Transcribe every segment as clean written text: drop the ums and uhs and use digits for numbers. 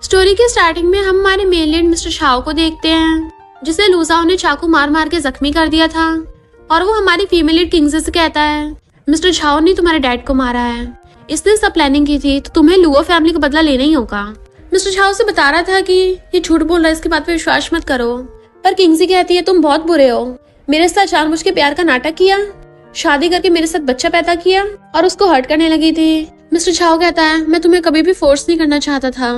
Story के starting में हम हमारे मेन लीड मिस्टर शाओ को देखते हैं, जिसे लूजाओ ने चाकू मार मार के जख्मी कर दिया था। और वो हमारी फीमेल लीड किंगजी से कहता है, मिस्टर शाओ ने तुम्हारे डैड को मारा है, इसने सब प्लानिंग की थी, तो तुम्हें लुओ फैमिली का बदला लेना ही होगा। मिस्टर शाओ से बता रहा था कि ये झूठ बोल रहा है, इसकी बात पे विश्वास मत करो। पर किंगजी कहती है, तुम बहुत बुरे हो, मेरे साथ जानबूझ के प्यार का नाटक किया, शादी करके मेरे साथ बच्चा पैदा किया और उसको हर्ट करने लगी थी। मिस्टर शाओ कहता है, मैं तुम्हें कभी भी फोर्स नहीं करना चाहता था।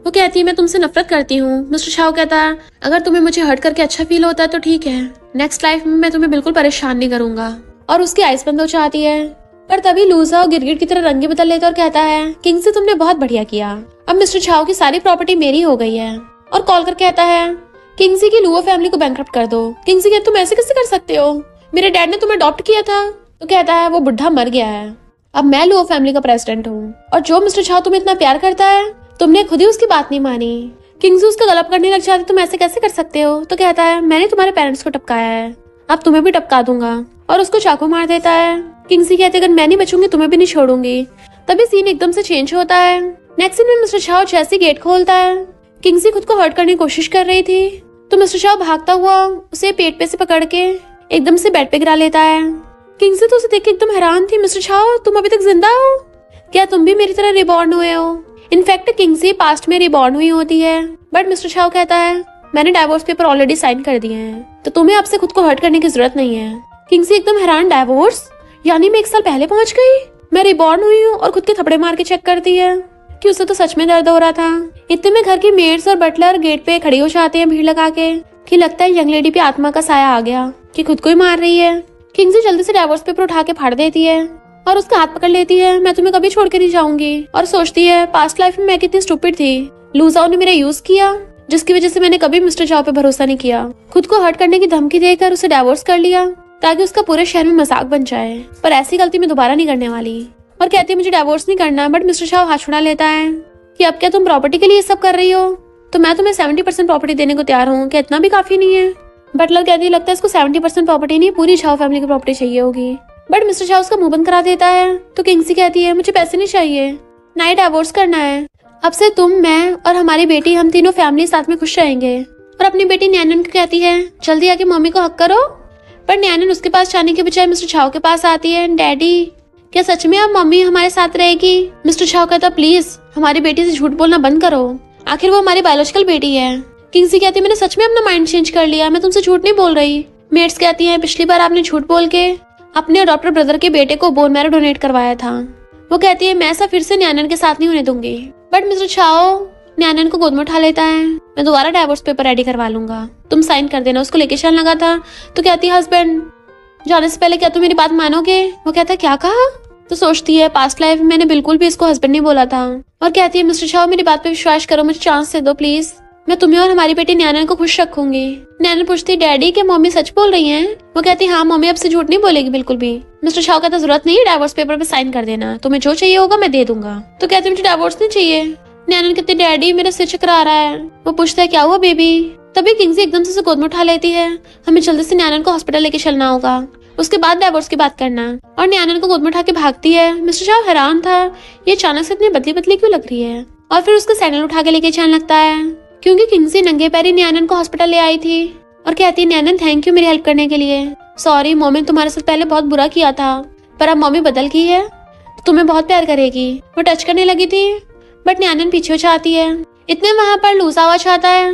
वो कहती है, मैं तुमसे नफरत करती हूँ। मिस्टर शाओ कहता है, अगर तुम्हें मुझे हर्ट करके अच्छा फील होता है तो ठीक है, नेक्स्ट लाइफ में मैं तुम्हें बिल्कुल परेशान नहीं करूंगा। और उसकी आइस बंद हो जाती है। पर तभी लूजाओ गिरगिट की तरह रंगे बदल लेता और कहता है, किंगजी तुमने बहुत बढ़िया किया, अब मिस्टर शाओ की सारी प्रॉपर्टी मेरी हो गई है। और कॉल कर कहता है, किंगजी की लुओ फैमिली को बैंकरप्ट कर दो। किंगजी कहता, तुम ऐसे कैसे कर सकते हो, मेरे डैड ने तुम्हें अडॉप्ट किया था। तो कहता है, वो बुढ़ा मर गया है, अब मैं लुओ फैमिली का प्रेसिडेंट हूँ। और जो मिस्टर शाओ तुम्हें इतना प्यार करता है, तुमने खुद ही उसकी बात नहीं मानी। किंगजी उसका गला पकड़ने लग जाती, तुम ऐसे कैसे कर सकते हो। तो कहता है, मैंने तुम्हारे पेरेंट्स को टपकाया है, अब तुम्हें भी टपका दूंगा। और उसको चाकू मार देता है। किंगजी कहते, अगर मैं नहीं बचूंगी तुम्हें भी नहीं छोड़ूंगी। तभी सीन एकदम से चेंज होता है। नेक्स्ट सीन में मिस्टर शाओ जैसे गेट खोलता है, किंगजी खुद को हर्ट करने की कोशिश कर रही थी, तो मिस्टर शाओ भागता हुआ उसे पेट पे से पकड़ के एकदम से बेड पे गिरा लेता है। किंगजी तो उसे देख के एकदम हैरान थी, मिस्टर शाओ तुम अभी तक जिंदा हो, क्या तुम भी मेरी तरह रिबॉर्न हुए हो। इनफैक्ट किंगजी पास्ट में रिबॉर्न हुई होती है। बट मिस्टर शाओ कहता है, मैंने डाइवोर्स पेपर ऑलरेडी साइन कर दिए हैं, तो तुम्हें आपसे खुद को हर्ट करने की जरूरत नहीं है। किंगजी एकदम हैरान, डाइवोर्स यानी मैं 1 साल पहले पहुंच गई, मैं रिबॉर्न हुई हूँ। और खुद के थपड़े मार के चेक करती है कि उसे तो सच में दर्द हो रहा था। इतने में घर की मेड्स और बटलर गेट पे खड़ी हो जाते हैं भीड़ लगा के, कि लगता है यंग लेडी पे आत्मा का साया आ गया कि खुद को ही मार रही है। किंगजी जल्दी से डाइवोर्स पेपर उठा के फाड़ देती है और उसका हाथ पकड़ लेती है, मैं तुम्हें कभी छोड़ के नहीं जाऊंगी। और सोचती है, पास्ट लाइफ में मैं कितनी स्टूपिड थी, लूजाओ ने मेरा यूज किया, जिसकी वजह से मैंने कभी मिस्टर शाओ पे भरोसा नहीं किया। खुद को हर्ट करने की धमकी देकर उसे डाइवोर्स कर लिया ताकि उसका पूरे शहर में मजाक बन जाए। पर ऐसी गलती मैं दोबारा नहीं करने वाली। और कहती है, मुझे डाइवोर्स नहीं करना। बट मिस्टर शाओ हाथ छुड़ा लेता है कि अब क्या तुम प्रॉपर्टी के लिए सब कर रही हो, तो मैं तुम्हें 70% प्रॉपर्टी देने को तैयार हूँ, क्या इतना भी काफी नहीं है। बटलर कहती है, लगता है इसको 70% प्रॉपर्टी नहीं, पूरी शाओ फैमिली की प्रॉपर्टी चाहिए होगी। बट मिस्टर शाओ उसका मुंह बंद करा देता है। तो किंगजी कहती है, मुझे पैसे नहीं चाहिए, ना ही डाइवोर्स करना है, अब से तुम, मैं और हमारी बेटी, हम तीनों फैमिली साथ में खुश रहेंगे। और अपनी बेटी न्यानन को कहती है, जल्दी आके मम्मी को हक करो। पर न्यानन उसके पास जाने के बजाय मिस्टर शाओ के पास आती है, डैडी क्या सच में अब मम्मी हमारे साथ रहेगी। मिस्टर शाओ कहता, प्लीज हमारी बेटी से झूठ बोलना बंद करो, आखिर वो हमारी बायोलॉजिकल बेटी है। किंगजी कहती है, मैंने सच में अपना माइंड चेंज कर लिया, मैं तुमसे झूठ नहीं बोल रही। मेड्स कहती है, पिछली बार आपने झूठ बोल के अपने अडॉप्टर ब्रदर के बेटे को बोन मैरो डोनेट करवाया था। वो कहती है, मैं ऐसा फिर से न्यानन के साथ नहीं होने दूंगी। बट मिस्टर शाओ न्यानन को गोद में उठा लेता है, मैं दोबारा डाइवोर्स पेपर रेडी करवा लूंगा, तुम साइन कर देना। उसको लेके चलने लगा था तो कहती है, हस्बैंड जाने से पहले क्या तुम मेरी बात मानोगे। वो कहता है, क्या कहा। तो सोचती है, पास्ट लाइफ में मैंने बिल्कुल भी इसको हस्बैंड नहीं बोला था। और कहती है, मिस्टर शाओ मेरी बात पे विश्वास करो, मुझे चांस दे दो प्लीज, मैं तुम्हें और हमारी बेटी न्यानन को खुश रखूंगी। न्यानन पूछती, डैडी क्या मम्मी सच बोल रही हैं। वो कहती, हाँ मम्मी अब से झूठ नहीं बोलेगी बिल्कुल भी। मिस्टर शाओ कहता, जरूरत नहीं, डाइवोर्स पेपर पे साइन कर देना, तुम्हें जो चाहिए होगा मैं दे दूंगा। तो कहते, मुझे डाइवोर्स नहीं चाहिए। न्यानन कहती, डैडी मेरा सिर चकरा रहा है। वो पूछता है, क्या हुआ बेबी। तभी किंगजी एकदम से गोद में उठा लेती है, हमें जल्दी से न्यानन को हॉस्पिटल लेके चलना होगा, उसके बाद डाइवोर्स की बात करना। और न्यानन को गोद में उठा के भागती है। मिस्टर शाओ हैरान था, ये अचानक से इतनी बदली बदली क्यों लग रही है। और फिर उसका सैंडल उठा के लेके जाने लगता है, क्योंकि किंगजी नंगे पैरी न्यानन को हॉस्पिटल ले आई थी। और कहती है, न्यानन थैंक यू मेरी हेल्प करने के लिए, सॉरी मम्मी ने तुम्हारे साथ पहले बहुत बुरा किया था, पर अब मम्मी बदल गई है, तुम्हें बहुत प्यार करेगी। वो टच करने लगी थी बट न्यानन पीछे हो जाती है। इतने वहां पर लूजा हुआ चाहता है,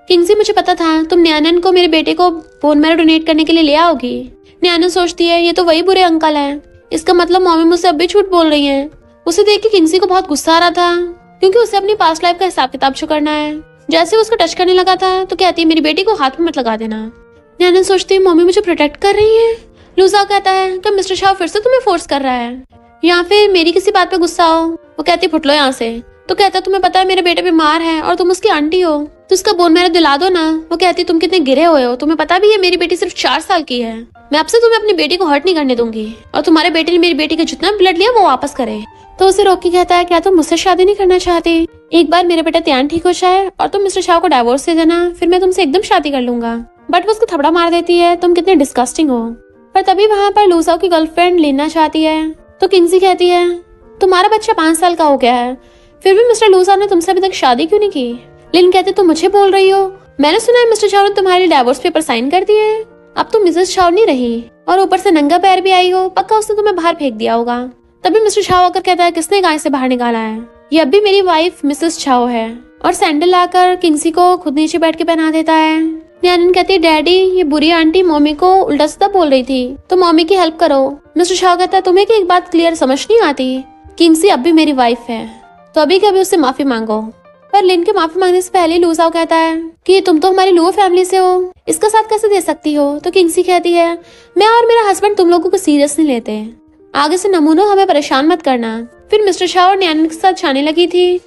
किंगजी मुझे पता था तुम न्यानन को मेरे बेटे को बोन मैरो डोनेट करने के लिए ले आओगी। न्यानन सोचती है, ये तो वही बुरे अंकल हैं, इसका मतलब मम्मी मुझसे अब भी झूठ बोल रही हैं। उसे देख के किंगजी को बहुत गुस्सा आ रहा था, क्योंकि उसे अपनी पास्ट लाइफ का हिसाब किताब जो करना है। जैसे उसको टच करने लगा था तो कहती है, मेरी बेटी को हाथ में मत लगा देना। न्यानन सोचती है, मम्मी मुझे प्रोटेक्ट कर रही है। लूजा कहता है कि मिस्टर शाओ फिर से तुम्हें फोर्स कर रहा है, या फिर मेरी किसी बात पे गुस्सा हो। वो कहती, फुट लो यहाँ से। तो कहता, तुम्हें पता है मेरे बेटे बीमार है और तुम उसकी आंटी हो, तो उसका बोन मैरो दिला दो ना। वो कहती, तुम कितने गिरे हुए हो, तुम्हें पता भी है मेरी बेटी सिर्फ 4 साल की है, मैं अब से तुम्हें अपनी बेटी को हर्ट नहीं करने दूंगी, और तुम्हारे बेटे ने मेरी बेटी का जितना ब्लड लिया वो वापस करे। तो उसे रोक के कहता है, क्या तुम मुझसे शादी नहीं करना चाहती, एक बार मेरा बेटा ध्यान ठीक हो जाए और तुम मिस्टर शाओ को डाइवोर्स दे देना, फिर मैं तुमसे एकदम शादी कर लूंगा। बट वो उसको थपड़ा मार देती है, तुम कितने डिस्गस्टिंग हो। पर तभी वहां पर लूजाओ की गर्लफ्रेंड लेना चाहती है। तो किंगजी कहती है, तुम्हारा बच्चा 5 साल का हो गया है, फिर भी मिस्टर लूसाओ ने तुमसे अभी तक शादी क्यों नहीं की? लिन कहते तुम मुझे बोल रही हो? मैंने सुना है मिस्टर झाओ ने तुम्हारे डाइवोर्स पेपर साइन कर दिए हैं। अब तुम मिसेस झाओ नहीं रही और ऊपर से नंगा पैर भी आई हो। पक्का उसने तुम्हें बाहर फेंक दिया होगा। तभी मिस्टर झाओ आकर कहता है किसने गाय से बाहर निकाला है? ये अब भी मेरी वाइफ मिसेस झाओ है। और सैंडल लाकर किंगसी को खुद नीचे बैठ के पहना देता है। न्यानन कहती है डैडी ये बुरी आंटी मम्मी को उल्टा सीधा बोल रही थी तो मम्मी की हेल्प करो। मिस्टर झाओ कहता है तुम्हें की एक बात क्लियर समझ नहीं आती? किंगसी अब भी मेरी वाइफ है तो अभी के अभी उससे माफी मांगो। पर लिन के माफी मांगने से पहले लूसाओ कहता है कि तुम तो हमारी लुओ फैमिली से हो, इसका साथ कैसे दे सकती हो? तो किंगसी कहती है मैं और मेरा हस्बैंड तुम लोगों को सीरियस नहीं लेते, आगे से नमूनो हमें परेशान मत करना। फिर मिस्टर झाओ और न्यानन के साथ जाने लगी थी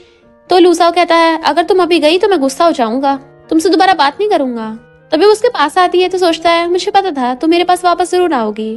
तो लूसाओ कहता है अगर तुम अभी गई तो मैं गुस्सा हो जाऊंगा, तुमसे दोबारा बात नहीं करूंगा। तभी उसके पास आती है तो सोचता है मुझे पता था तुम मेरे पास वापस जरूर आओगी।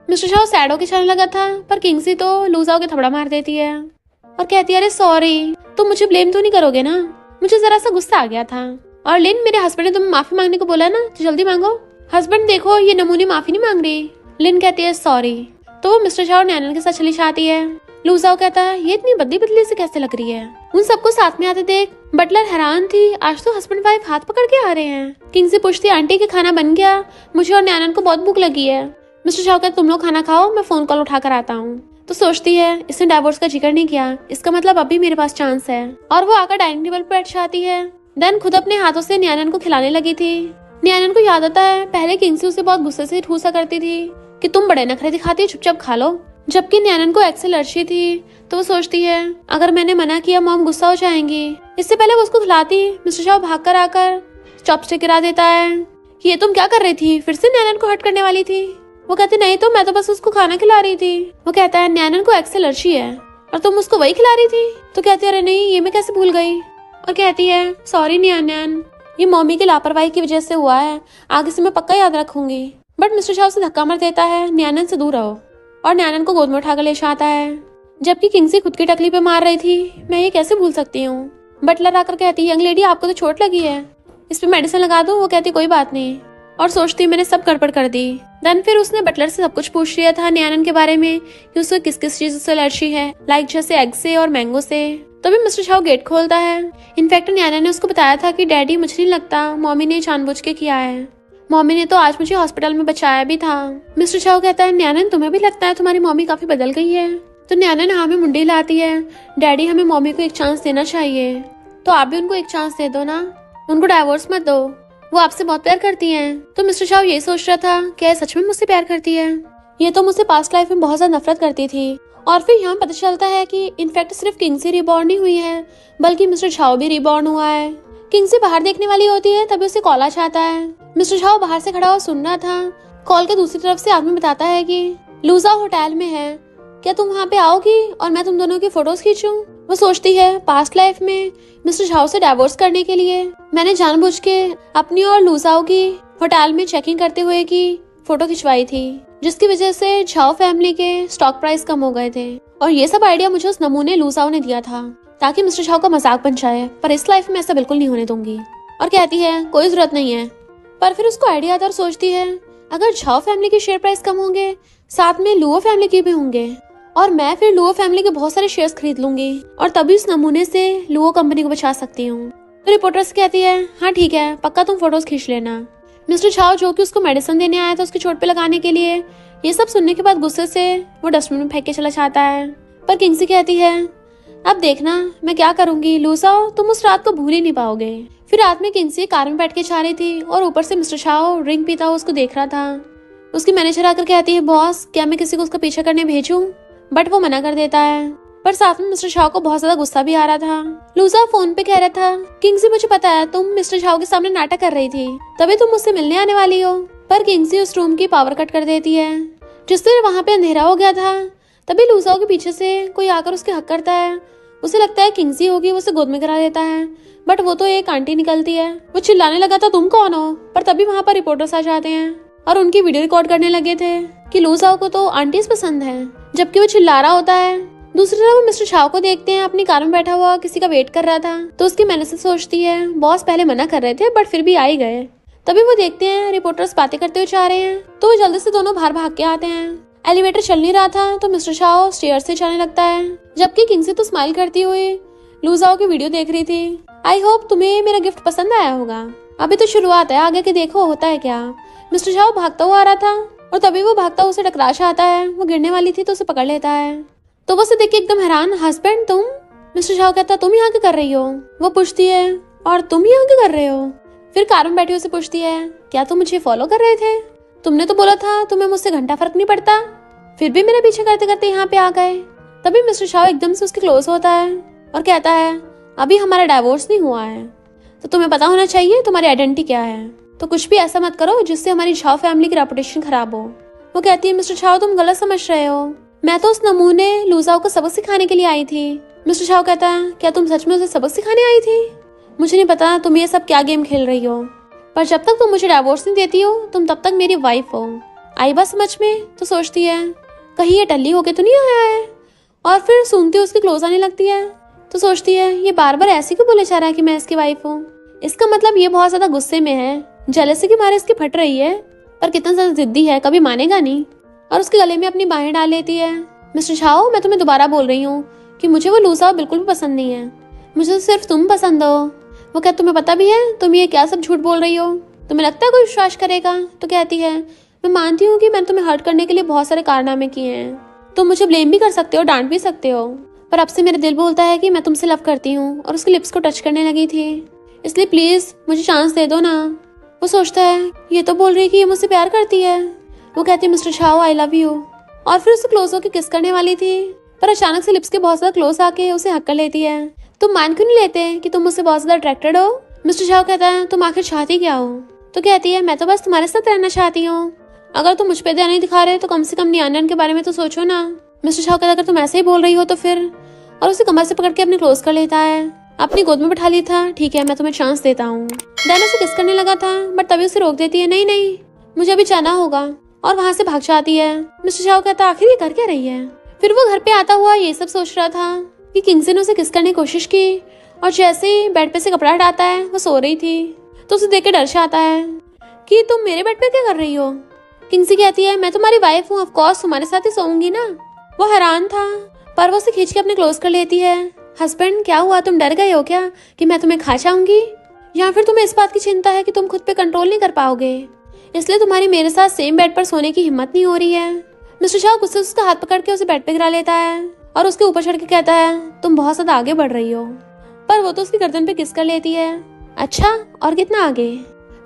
मिस्टर झाओ सैड होके चलने लगा था पर किंगसी तो लूसाओ के थपड़ा मार देती है और कहती है अरे सॉरी, तुम मुझे ब्लेम तो नहीं करोगे ना? मुझे जरा सा गुस्सा आ गया था। और लिन मेरे हस्बैंड ने तुम्हें माफी मांगने को बोला ना तो जल्दी मांगो। हस्बैंड देखो ये नमूने माफी नहीं मांग रही। लिन कहती है सॉरी। तो वो मिस्टर झाओ और न्यानन के साथ चली जाती है। लूसाओ कहता है ये इतनी बदली बदली से कैसे लग रही है? उन सबको साथ में आते देख बटलर हैरान थी, आज तो हस्बैंड वाइफ हाथ पकड़ के आ रहे हैं। किंगसी पूछती आंटी के खाना बन गया? मुझे और न्यानन को बहुत भूख लगी है। मिस्टर झाओ कहते तुम लोग खाना खाओ, मैं फोन कॉल उठा कर आता हूँ। तो सोचती है इसने डाइवोर्स का जिक्र नहीं किया, इसका मतलब अभी मेरे पास चांस है। और वो आकर डाइनिंग टेबल पर बैठ जाती है। देन खुद अपने हाथों से न्यानन को खिलाने लगी थी। न्यानन को याद आता है पहले किंगसी उसे बहुत गुस्से से ठूसा करती थी कि तुम बड़े नखरे दिखाती हो, चुपचाप खा लो। जबकि न्यानन को एक्स एलर्जी थी तो वो सोचती है अगर मैंने मना किया मॉम गुस्सा हो जाएंगी। इससे पहले वो उसको खिलाती मिस्टर झाओ भाग कर आकर चॉपस्टिक गिरा देता है कि ये तुम क्या कर रही थी? फिर से न्यानन को हर्ट करने वाली थी। वो कहती नहीं तो मैं तो बस उसको खाना खिला रही थी। वो कहता है न्यानन को एक्स एलर्जी है और तुम उसको वही खिला रही थी? तो कहती है अरे नहीं ये मैं कैसे भूल गई। और कहती है सॉरी न्यानन, ये मम्मी की लापरवाही की वजह से हुआ है, आगे से मैं पक्का याद रखूंगी। बट मिस्टर झाओ से धक्का मार देता है न्यानन से दूर रहो और न्यानन को गोद में उठाकर ले आता है। जबकि किंगसी खुद की टकली पे मार रही थी मैं ये कैसे भूल सकती हूँ। बटलर आकर कहती है यंग लेडी आपको तो चोट लगी है, इस पे मेडिसिन लगा दो। वो कहती कोई बात नहीं और सोचती मैंने सब गड़बड़ कर दी। देन फिर उसने बटलर से सब कुछ पूछ लिया था न्यानन के बारे में कि उसको किस किस चीज से एलर्जी है, लाइक जैसे एग से और मैंगो से। तभी मिस्टर झाओ गेट खोलता है। इनफैक्ट न्यानन ने उसको बताया था कि डैडी मुझे नहीं लगता मम्मी ने जानबूझ के किया है, मम्मी ने तो आज मुझे हॉस्पिटल में बचाया भी था। मिस्टर झाओ कहता है न्यानन तुम्हें भी लगता है तुम्हारी मम्मी काफी बदल गई है? तो न्यानन हाँ में मुंडी लाती है डैडी हमें मम्मी को एक चांस देना चाहिए, तो आप भी उनको एक चांस दे दो ना, उनको डाइवोर्स मत दो, वो आपसे बहुत प्यार करती हैं। तो मिस्टर झाओ यही सोच रहा था क्या सच में मुझसे प्यार करती है? ये तो मुझसे पास्ट लाइफ में बहुत ज्यादा नफरत करती थी। और फिर यहाँ पता चलता है कि इनफैक्ट सिर्फ किंगसी रिबॉर्न नहीं हुई है बल्कि मिस्टर झाओ भी रिबॉर्न हुआ है। किंगसी बाहर देखने वाली होती है तभी उसे कॉल आ जाता है। मिस्टर झाओ बाहर से खड़ा हुआ सुन रहा था। कॉल के दूसरी तरफ से आदमी बताता है कि लूसाओ होटल में है, क्या तुम वहाँ पे आओगी और मैं तुम दोनों की फोटोज खींचूं? वो सोचती है पास्ट लाइफ में मिस्टर झाओ से डाइवोर्स करने के लिए मैंने जानबूझ के अपनी और लूसाओ की होटल में चेकिंग करते हुए की फोटो खिंचवाई थी, जिसकी वजह से झाओ फैमिली के स्टॉक प्राइस कम हो गए थे। और ये सब आइडिया मुझे उस नमूने लूसाओ ने दिया था ताकि मिस्टर झाओ का मजाक बन जाए, पर इस लाइफ में ऐसा बिल्कुल नहीं होने दूंगी। और कहती है कोई जरूरत नहीं है। पर फिर उसको आइडिया आता और सोचती है अगर झाओ फैमिली के शेयर प्राइस कम होंगे साथ में लुओ फैमिली के भी होंगे और मैं फिर लुओ फैमिली के बहुत सारे शेयर्स खरीद लूंगी और तभी उस नमूने से लुओ कंपनी को बचा सकती हूँ। तो रिपोर्टर से कहती है हाँ ठीक है पक्का तुम फोटोज खींच लेना। मिस्टर झाओ जो कि उसको मेडिसिन देने आया था उसकी चोट पे लगाने के लिए, ये सब सुनने के बाद गुस्से से वो डस्टबिन में फेंक के चला जाता है। पर किंगसी कहती है अब देखना मैं क्या करूंगी, लूसाओ तुम उस रात को भूल ही नहीं पाओगे। फिर रात में किंगसी कार में बैठ के जा रही थी और ऊपर से मिस्टर झाओ ड्रिंक पीता हुआ उसको देख रहा था। उसकी मैनेजर आकर कहती है बॉस क्या मैं किसी को उसका पीछा करने भेजूं? बट वो मना कर देता है। पर साथ में मिस्टर झाओ को बहुत ज्यादा गुस्सा भी आ रहा था। लूसा फोन पे कह रहा था किंगसी मुझे पता है तुम मिस्टर झाओ के सामने नाटक कर रही थी तभी तुम मुझसे मिलने आने वाली हो। पर किंगसी उस रूम की पावर कट कर देती है जिससे वहाँ पे अंधेरा हो गया था। तभी लूसाओ के पीछे से कोई आकर उसके हक करता है। उसे लगता है किंगसी होगी, वो उसे गोद में करा देता है बट वो तो एक आंटी निकलती है। वो चिल्लाने लगा था तुम कौन हो, पर तभी वहाँ पर रिपोर्टर्स आ जाते हैं और उनकी वीडियो रिकॉर्ड करने लगे थे कि लूसाओ को तो आंटीज पसंद है, जबकि वो चिल्ला रहा होता है। दूसरी तरफ वो मिस्टर झाओ को देखते हैं अपनी कार में बैठा हुआ किसी का वेट कर रहा था। तो उसकी मैनेजर सोचती है बॉस पहले मना कर रहे थे बट फिर भी आ ही गए। तभी वो देखते हैं रिपोर्टर्स बातें करते हुए जा रहे हैं तो वो जल्दी से दोनों बाहर भाग के आते हैं। एलिवेटर चल नहीं रहा था तो मिस्टर शाओ स्टेयर से जाने लगता है, जबकि किंगसी तो स्माइल करती हुई लूजाओ की वीडियो देख रही थी। आई होप तुम्हें मेरा गिफ्ट पसंद आया होगा। अभी तो शुरुआत है, आगे के देखो होता है क्या। मिस्टर शाओ भागता हुआ आ रहा था और तभी वो भागता उसे टकरा आता है। वो गिरने वाली थी तो उसे पकड़ लेता है, तो वो उसे देख के एकदम हैरान, हस्बैंड तुम? मिस्टर शाओ कहता तुम यहाँ क्या कर रही हो? वो पूछती है और तुम यहाँ क्या कर रहे हो? फिर कार में बैठी उसे पूछती है क्या तुम मुझे फॉलो कर रहे थे? तुमने तो बोला था तुम्हें मुझसे घंटा फर्क नहीं पड़ता, फिर भी मेरे पीछे करते करते यहाँ पे आ गए। तभी मिस्टर शाओ एकदम से उसके क्लोज होता है और कहता है अभी हमारा डाइवोर्स नहीं हुआ है, तो तुम्हें पता होना चाहिए तुम्हारी आइडेंटिटी क्या है, तो कुछ भी ऐसा मत करो जिससे हमारी शाओ फैमिली की रेपुटेशन खराब हो। वो कहती है मिस्टर शाओ तुम गलत समझ रहे हो, मैं तो उस नमूने लूजाओ को सबक सिखाने के लिए आई थी। मिस्टर शाओ कहता है क्या तुम सच में उसे सबक सिखाने आई थी? मुझे नहीं पता तुम ये सब क्या गेम खेल रही हो, पर जब तक तुम मुझे डाइवोर्स नहीं देती हो तुम तब तक मेरी वाइफ हो। आई बात समझ में? तो सोचती है कहीं ये टल्ली होके तो नहीं आया है, और फिर सुनती उसके क्लोज आने लगती है तो सोचती है ये बार बार ऐसे क्यों बोले जा रहा है कि मैं इसकी वाइफ हूँ। इसका मतलब ये बहुत ज्यादा गुस्से में है, जेलसी के मारे इसकी फट रही है, पर कितना ज्यादा जिद्दी है, कभी मानेगा नहीं। और उसके गले में अपनी बाहें डाल लेती है। मिस्टर शाओ मैं तुम्हें दोबारा बोल रही हूँ कि मुझे वो लूजाओ बिल्कुल भी पसंद नहीं है, मुझे तो सिर्फ तुम पसंद हो। वो क्या तुम्हें पता भी है तुम ये क्या सब झूठ बोल रही हो? तुम्हें लगता है कोई विश्वास करेगा? तो कहती है मैं मानती हूँ कि मैंने तुम्हें हर्ट करने के लिए बहुत सारे कारनामे किए हैं, तुम मुझे ब्लेम भी कर सकते हो, डांट भी सकते हो, पर अब से मेरा दिल बोलता है कि मैं तुमसे लव करती हूँ। और उसके लिप्स को टच करने लगी थी, इसलिए प्लीज मुझे चांस दे दो ना। वो सोचता है ये तो बोल रही है कि ये मुझसे प्यार करती है। वो कहती है mister Shao I love you, और फिर उसे क्लोज होकर किस करने वाली थी, पर अचानक से लिप्स के बहुत ज्यादा क्लोज आके उसे हक कर लेती है। तुम मान क्यों नहीं लेते कि तुम मुझसे बहुत ज्यादा अट्रैक्टेड हो? मिस्टर शाओ कहता है तुम आखिर चाहती क्या हो? तो कहती है मैं तो बस तुम्हारे साथ रहना चाहती हूँ, अगर तुम मुझ पे ध्यान नहीं दिखा रहे तो कम से कम नियानन के बारे में तो सोचो ना। मिस्टर शाओ कहता अगर तुम ऐसे ही बोल रही हो तो फिर, और उसे कमर से पकड़ के अपने क्लोज कर लेता है, अपनी गोद में बैठा ली था। ठीक है मैं तुम्हें चांस देता हूँ। डैन उसे किस करने लगा था बट तभी उसे रोक देती है, नहीं नहीं मुझे अभी जाना होगा, और वहां से भाग जाती है। मिस्टर शाओ कहता आखिर ये कर क्या रही है? फिर वो घर पे आता हुआ ये सब सोच रहा था कि किंगसी ने उसे किस करने की कोशिश की, और जैसे ही बेड पे से कपड़ा हटाता है वो सो रही थी, तो उसे देख के डर से आता है कि तुम मेरे बेड पे क्या कर रही हो? किंगसी कहती है मैं तुम्हारी वाइफ हूँ, ऑफ कोर्स तुम्हारे साथ ही सोऊंगी ना। वो हैरान था पर वो उसे खींच के अपने क्लोज कर लेती है। हस्बैंड क्या हुआ, तुम डर गए हो क्या कि मैं तुम्हें खा जाऊंगी, या फिर तुम्हें इस बात की चिंता है कि तुम खुद पे कंट्रोल नहीं कर पाओगे, इसलिए तुम्हारी मेरे साथ सेम बेड पर सोने की हिम्मत नहीं हो रही है? मिस्टर शाह गुस्से से उसका हाथ पकड़ के उसे बेड पे गिरा लेता है और उसके ऊपर चढ़ के कहता है तुम बहुत ज्यादा आगे बढ़ रही हो, पर वो तो उसकी गर्दन पे किस कर लेती है। अच्छा और कितना आगे?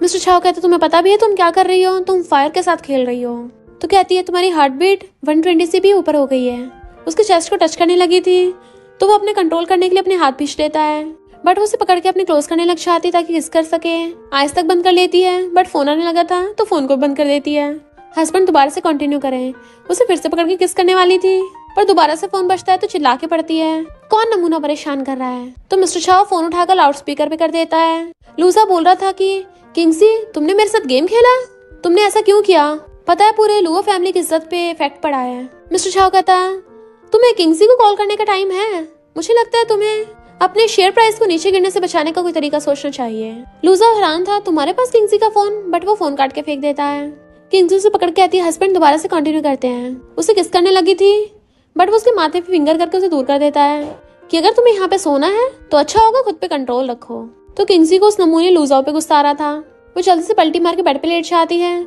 मिस्टर शाह कहते तुम्हें पता भी है तुम क्या कर रही हो, तुम फायर के साथ खेल रही हो। तो कहती है तुम्हारी हार्ट बीट 120 से भी ऊपर हो गई है। उसके चेस्ट को टच करने लगी थी तो वो अपने कंट्रोल करने के लिए अपने हाथ खींच लेता है, बट वो उसे पकड़ के अपने क्लोज करने लग जाती है ताकि किस कर सके। आइस तक बंद कर लेती है बट फोन आने लगा था तो फोन को बंद कर देती है। हस्बैंड दोबारा से कंटिन्यू करें, उसे फिर से पकड़ के किस करने वाली थी पर दोबारा से फोन बजता है तो चिल्ला के पड़ती है कौन नमूना परेशान कर रहा है। तो मिस्टर शाह फोन उठाकर लाउड स्पीकर पे कर देता है। लूजा बोल रहा था कि किंगसी तुमने मेरे साथ गेम खेला, तुमने ऐसा क्यों किया? पता है पूरे लुओ फैमिली की इज्जत पे इफेक्ट पड़ा है। मिस्टर शाह कहता है तुम्हें किंगसी को कॉल करने का टाइम है, मुझे लगता है तुम्हें अपने शेयर प्राइस को नीचे गिरने से बचाने का कोई तरीका सोचना चाहिए। लूजा हैरान था तुम्हारे पास किंगसी का फोन, बट वो फोन काट के फेंक देता है। किंगसी उसे पकड़ के आती है, हस्बैंड दोबारा से कंटिन्यू करते हैं। उसे किस करने लगी थी बट वो उसके माथे पे फिंगर करके उसे दूर कर देता है कि अगर तुम्हें यहाँ पे सोना है तो अच्छा होगा खुद पे कंट्रोल रखो। तो किंगसी को उस नमूने लूजाओ पे गुस्सा आ रहा था, वो जल्दी से पलटी मार के बेड पे लेट जाती है।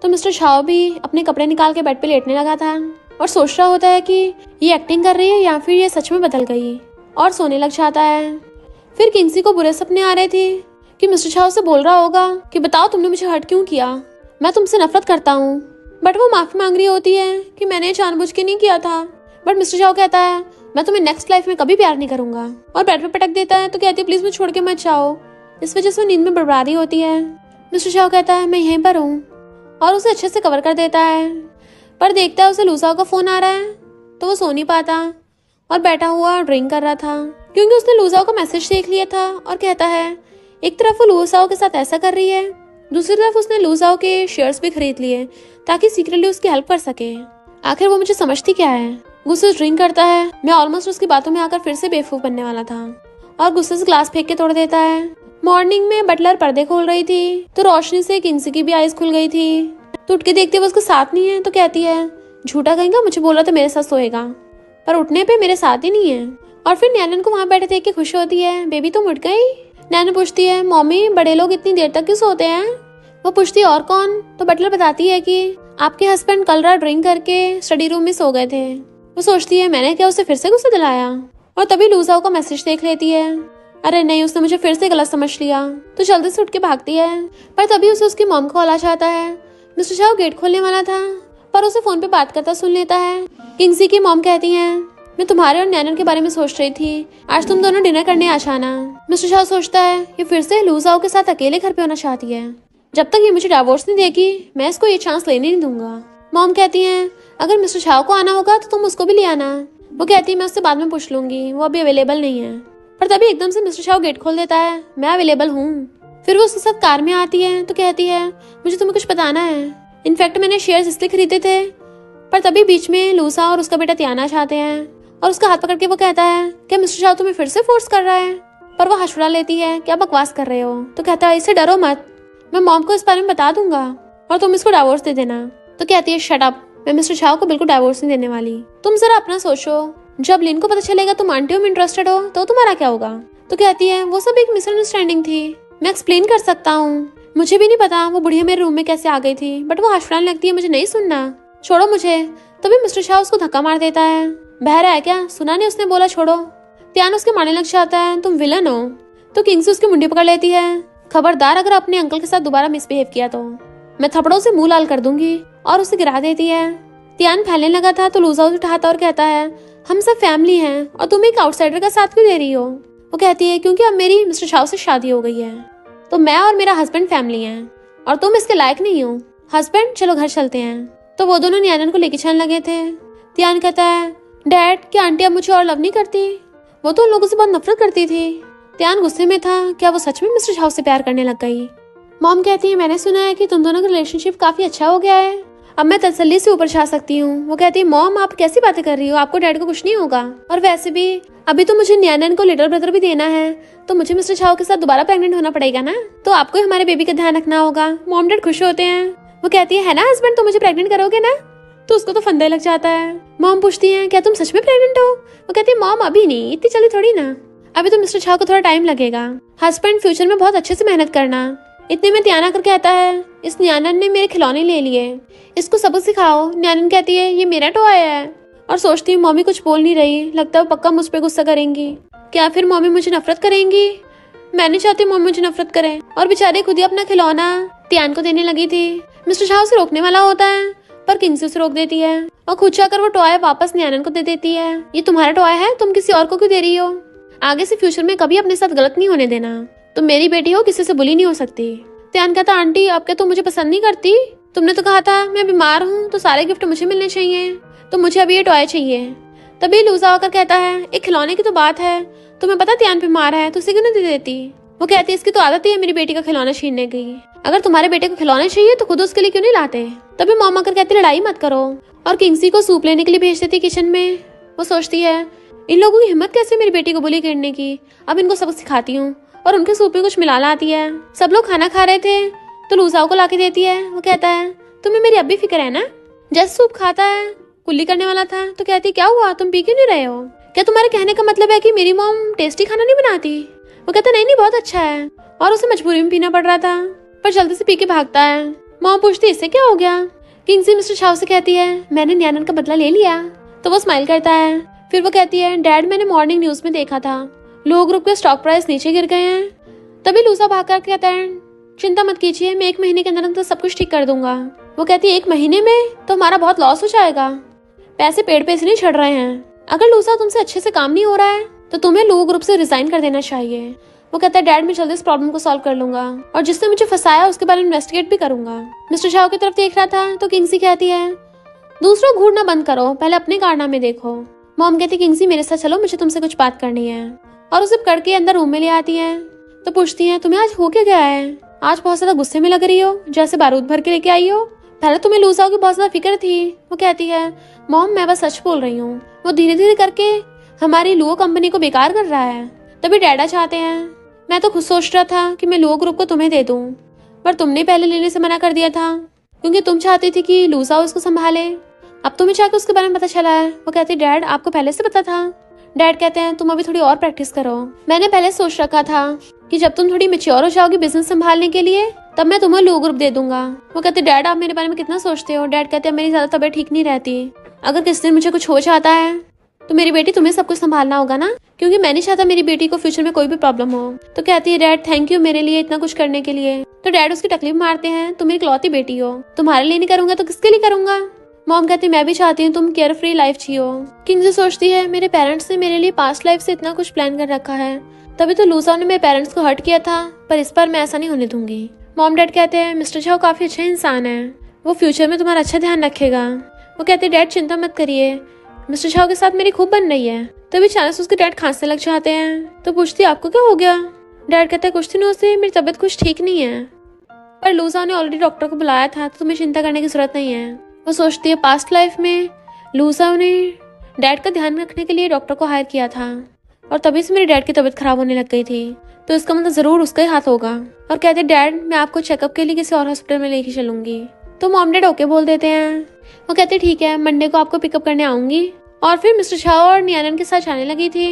तो मिस्टर शाह भी अपने कपड़े निकाल के बेड पे लेटने लगा था और सोच रहा होता है कि ये एक्टिंग कर रही है या फिर ये सच में बदल गई, और सोने लग जाता है। फिर किंगसी को बुरे सपने आ रहे थे कि मिस्टर शाह से बोल रहा होगा कि बताओ तुमने मुझे हर्ट क्यों किया, मैं तुमसे नफरत करता हूँ, बट वो माफी मांग रही होती है कि मैंने जानबूझ के नहीं किया था। बट मिस्टर शाह कहता है मैं तुम्हें नेक्स्ट लाइफ में कभी प्यार नहीं करूंगा, और बेड पे पटक देता है। तो कहती है प्लीज मुझे छोड़ के मत जाओ। इस वजह से वो नींद में बर्बादी होती है। मिस्टर शाह कहता है मैं यहीं पर हूँ, और उसे अच्छे से कवर कर देता है, पर देखता है उसे लूजा का फोन आ रहा है तो वो सो नहीं पाता और बैठा हुआ ड्रिंक कर रहा था क्योंकि उसने लूजाओ का मैसेज देख लिया था। और कहता है एक तरफ वो लूजाओ के साथ ऐसा कर रही है, दूसरी तरफ उसने लूजाओ के शेयर्स भी खरीद लिए ताकि सीक्रेटली उसकी हेल्प कर सके। आखिर वो मुझे समझती क्या है। गुस्से से ड्रिंक करता है, मैं ऑलमोस्ट उसकी बातों में आकर फिर से बेवकूफ बनने वाला था, और गुस्से से ग्लास फेंक के तोड़ देता है। मॉर्निंग में बटलर पर्दे खोल रही थी तो रोशनी से किंगसी की भी आईज खुल गई थी। तो उठ के देखते वो उसके साथ नहीं है तो कहती है झूठा कहेगा, मुझे बोला था मेरे साथ सोएगा, पर उठने पे मेरे साथ ही नहीं है। और फिर नैनन को वहाँ बैठे देख के खुश होती है, बेबी तुम उठ गई। नैनन पूछती है, मम्मी बड़े लोग इतनी देर तक क्यों सोते हैं? वो पूछती है, और कौन? तो बटलर बताती है कि आपके हस्बैंड कल रात ड्रिंक करके स्टडी रूम में सो गए थे। वो सोचती है, मैंने क्या उसे फिर से गुस्सा दिलाया? और तभी लूजाओ का मैसेज देख लेती है। अरे नहीं, उसने मुझे फिर से गलत समझ लिया, तो जल्दी से उठ के भागती है। पर तभी उसे उसकी मॉम कॉल आ जाता है। मिस्टर शाओ गेट खोलने वाला था, पर उसे फोन पे बात करता सुन लेता है। किंगसी की मॉम कहती है, मैं तुम्हारे और नैनन के बारे में सोच रही थी, आज तुम दोनों डिनर करने आ जाना। मिस्टर शाओ सोचता है, ये फिर से लूजाओ के साथ अकेले घर पे होना चाहती है। जब तक ये मुझे डिवोर्स नहीं देगी, मैं इसको ये चांस लेने नहीं दूंगा। मॉम कहती है, अगर मिस्टर शाओ को आना होगा तो तुम उसको भी ले आना। वो कहती है, मैं उससे बाद में पूछ लूंगी, वो अभी अवेलेबल नहीं है। पर तभी एकदम से मिस्टर शाओ गेट खोल देता है, मैं अवेलेबल हूँ। फिर वो उसके साथ कार में आती है तो कहती है, मुझे तुम्हें कुछ बताना है। इनफैक्ट मैंने शेयर्स इसलिए खरीदे थे। पर तभी बीच में लूसा और उसका बेटा त्याना चाहते हैं और उसका हाथ पकड़ के वो कहता है, क्या मिस्टर शाओ तुम्हें फिर से फोर्स कर रहा है? पर वो हंसुड़ा लेती है, क्या बकवास कर रहे हो? तो कहता है, इससे डरो मत, मैं मॉम को इस बारे में बता दूंगा और तुम इसको डाइवोर्स दे देना। तो कहती है, शट अप, मैं मिस्टर शाओ को बिल्कुल डाइवोर्स नहीं देने वाली। तुम जरा अपना सोचो, जब लिन को पता चलेगा तुम आंटियों में इंटरेस्टेड हो तो तुम्हारा क्या होगा? तो कहती है, वो सब एक मिसअंडरस्टैंडिंग थी, मैं एक्सप्लेन कर सकता हूँ। मुझे भी नहीं पता वो बुढ़िया मेरे रूम में कैसे आ गई थी, बट वो हंसने लगती है, मुझे नहीं सुनना, छोड़ो मुझे। तभी मिस्टर शाह उसको धक्का मार देता है। बहरा है क्या? सुना नहीं उसने बोला छोड़ो। त्यान उसके मारने लग जाता है, तुम विलन हो। तो किंग्सी उसकी मुंडी पकड़ लेती है, खबरदार अगर अपने अंकल के साथ दोबारा मिसबिहेव किया तो मैं थप्पड़ों से मुंह लाल कर दूंगी, और उसे गिरा देती है। त्यान फैलने लगा था तो लूजा उसे उठाता और कहता है, हम सब फैमिली हैं और तुम एक आउटसाइडर का साथ क्यों दे रही हो? वो कहती है, क्योंकि अब मेरी मिस्टर शाह से शादी हो गई है, तो मैं और मेरा हस्बैंड फैमिली हैं और तुम इसके लायक नहीं हो। हस्बैंड चलो घर चलते हैं। तो वो दोनों न्यानन को लेके चलने लगे थे। त्यान कहता है, डैड क्या आंटी अब मुझे और लव नहीं करती? वो तो उन लोगों से बहुत नफरत करती थी। त्यान गुस्से में था, क्या वो सच में मिस्टर शाह से प्यार करने लग गई? मॉम कहती है, मैंने सुना है कि तुम दोनों का रिलेशनशिप काफी अच्छा हो गया है, अब मैं तसल्ली से ऊपर जा सकती हूँ। वो कहती है, मॉम आप कैसी बातें कर रही हो, आपको डैड को कुछ नहीं होगा, और वैसे भी अभी तो मुझे न्यानन को लिटिल ब्रदर भी देना है, तो मुझे मिस्टर शाह के साथ दोबारा प्रेग्नेंट होना पड़ेगा ना, तो आपको हमारे बेबी का ध्यान रखना होगा। मॉम डैड खुश होते हैं। वो कहती है ना हस्बैंड, तो मुझे प्रेग्नेंट करोगे ना? तो उसको तो फंदे लग जाता है। मॉम पूछती है, क्या तुम सच में प्रेग्नेंट हो? वो कहती है, मॉम अभी नहीं, इतनी जल्दी थोड़ी ना, अभी तो मिस्टर शाह को थोड़ा टाइम लगेगा। हस्बैंड फ्यूचर में बहुत अच्छे से मेहनत करना। इतने में त्याना कर कहता है, इस न्यानन ने मेरे खिलौने ले लिए, इसको सबक सिखाओ। न्यानन कहती है, ये मेरा टॉय है, और सोचती हूँ मम्मी कुछ बोल नहीं रही, लगता है वो पक्का मुझ पे गुस्सा करेंगी। क्या फिर मम्मी मुझे नफरत करेंगी? मैं नहीं चाहती मम्मी मुझे नफरत करे। और बेचारे खुद ही अपना खिलौना त्यान को देने लगी थी। मिस्टर शाह उसे रोकने वाला होता है, पर किंग्सी उसे रोक देती है और खुद जाकर वो टॉय वापस न्यानन को दे देती है। ये तुम्हारा टॉय है, तुम किसी और को क्यों दे रही हो? आगे से फ्यूचर में कभी अपने साथ गलत नहीं होने देना, तुम मेरी बेटी हो, किसी से बुली नहीं हो सकती। त्यान कहता, आंटी अब क्या तुम मुझे पसंद नहीं करती? तुमने तो कहा था मैं बीमार हूँ तो सारे गिफ्ट मुझे मिलने चाहिए, तो मुझे अभी ये टॉय चाहिए। तभी लूजा होकर कहता है, एक खिलौने की तो बात है, तुम्हें पता त्यान बीमार है तो उसे क्यों नहीं दे देती? वो कहती है, इसकी तो आदत ही है मेरी बेटी का खिलौना छीनने की, अगर तुम्हारे बेटे को खिलौने चाहिए तो खुद उसके लिए क्यों नहीं लाते? तभी मॉम आकर कहती, लड़ाई मत करो, और किंग्सी को सूप लेने के लिए भेज देती किचन में। वो सोचती है, इन लोगों की हिम्मत कैसे मेरी बेटी को बुली करने की, अब इनको सबक सिखाती हूँ। और उनके सूप में कुछ मिला लाती है। सब लोग खाना खा रहे थे तो लूजाओ को लाके देती है। वो कहता है, तुम्हें मेरी अब भी फिक्र है ना? जैसे सूप खाता है, कुल्ली करने वाला था, तो कहती, क्या हुआ, तुम पी क्यों नहीं रहे हो? क्या तुम्हारे कहने का मतलब है कि मेरी मॉम टेस्टी खाना नहीं बनाती? वो कहता, नहीं नहीं बहुत अच्छा है, और उसे मजबूरी में पीना पड़ रहा था, पर जल्दी से पी के भागता है। मॉम पूछती, इससे क्या हो गया? किंग्सी मिस्टर शाह से कहती है, मैंने न्यानन का बदला ले लिया। तो वो स्माइल करता है। फिर वो कहती है, डैड मैंने मॉर्निंग न्यूज में देखा था लो ग्रुप के स्टॉक प्राइस नीचे गिर गए हैं। तभी लूजा भागकर कहता है, चिंता मत कीजिए, मैं 1 महीने के अंदर अंदर सब कुछ ठीक कर दूंगा। वो कहती है, 1 महीने में तो हमारा बहुत लॉस हो जाएगा, पैसे पेड़ पे से नहीं चढ़ रहे हैं। अगर लूजा तुमसे अच्छे से काम नहीं हो रहा है तो तुम्हें लो ग्रुप से रिजाइन कर देना चाहिए। वो कहता है, डैड मैं जल्दी इस प्रॉब्लम को सॉल्व कर लूंगा, और जिसने मुझे फंसाया उसके बारे में इन्वेस्टिगेट भी करूंगा। मिस्टर शाह की तरफ देख रहा था तो किंग्सी कहती है, दूसरों को घूरना बंद करो, पहले अपने कारनामे देखो। मॉम कहती, किंग्सी मेरे साथ चलो, मुझे तुमसे कुछ बात करनी है, और उसे पकड़ के अंदर रूम में ले आती है। तो पूछती है, तुम्हें आज हो क्या गया है? आज बहुत ज्यादा गुस्से में लग रही हो, जैसे बारूद भर के लेके आई हो। पहले तुम्हें लूजाओ की बहुत ज्यादा फिक्र थी। वो कहती है, मॉम मैं बस सच बोल रही हूँ, वो धीरे धीरे करके हमारी लुओ कंपनी को बेकार कर रहा है। तभी डैडा चाहते हैं, मैं तो खुद सोच रहा था कि मैं लुओ ग्रुप को तुम्हें दे दूं, पर तुमने पहले लेने से मना कर दिया था, क्योंकि तुम चाहती थी कि लूजाओ इसको संभाले। अब तुम्हें जाकर उसके बारे में पता चला है। वो कहती डैड आपको पहले से पता था। डैड कहते हैं तुम अभी थोड़ी और प्रैक्टिस करो। मैंने पहले सोच रखा था कि जब तुम थोड़ी मैच्योर हो जाओगी बिजनेस संभालने के लिए तब मैं तुम्हें लो ग्रुप दे दूंगा। वो कहते डैड आप मेरे बारे में कितना सोचते हो। डैड कहते हैं मेरी ज्यादा तबीयत ठीक नहीं रहती, अगर किसी दिन मुझे कुछ हो जाता है तो मेरी बेटी तुम्हें सब कुछ संभालना होगा ना, क्योंकि मैं नहीं चाहता मेरी बेटी को फ्यूचर में कोई भी प्रॉब्लम हो। तो कहती है डैड थैंक यू मेरे लिए इतना कुछ करने के लिए। तो डैड उसकी तकलीफ मारते हैं तुम मेरी इकलौती बेटी हो, तुम्हारे लिए नहीं करूंगा तो किसके लिए करूंगा। मॉम कहती है मैं भी चाहती हूँ तुम केयर फ्री लाइफ जियो। किंग्स सोचती है मेरे पेरेंट्स ने मेरे लिए पास्ट लाइफ से इतना कुछ प्लान कर रखा है, तभी तो लूसा ने मेरे पेरेंट्स को हर्ट किया था, पर इस बार मैं ऐसा नहीं होने दूंगी। मॉम डैड कहते हैं मिस्टर झाओ काफी अच्छा इंसान है, वो फ्यूचर में तुम्हारा अच्छा ध्यान रखेगा। वो कहते हैं डैड चिंता मत करिए, मिस्टर झाओ के साथ मेरी खूब बन रही है। तभी अचानक से उसके डैड खांसने लग जाते हैं। तो पूछती है आपको क्या हो गया। डैड कहता है कुछ दिनों से मेरी तबीयत कुछ ठीक नहीं है, पर लूसा ने ऑलरेडी डॉक्टर को बुलाया था तो तुम्हें चिंता करने की जरूरत नहीं है। वो सोचती है पास्ट लाइफ में लूसा ने डैड का ध्यान रखने के लिए डॉक्टर को हायर किया था और तभी से मेरे डैड की तबीयत खराब होने लग गई थी, तो इसका मतलब जरूर उसका ही हाथ होगा। और कहते डैड मैं आपको चेकअप के लिए किसी और हॉस्पिटल में लेके चलूंगी। तो मॉम डैड ओके बोल देते हैं। वो कहते ठीक है मंडे को आपको पिकअप करने आऊंगी। और फिर मिस्टर झाओ और नियानन के साथ जाने लगी थी।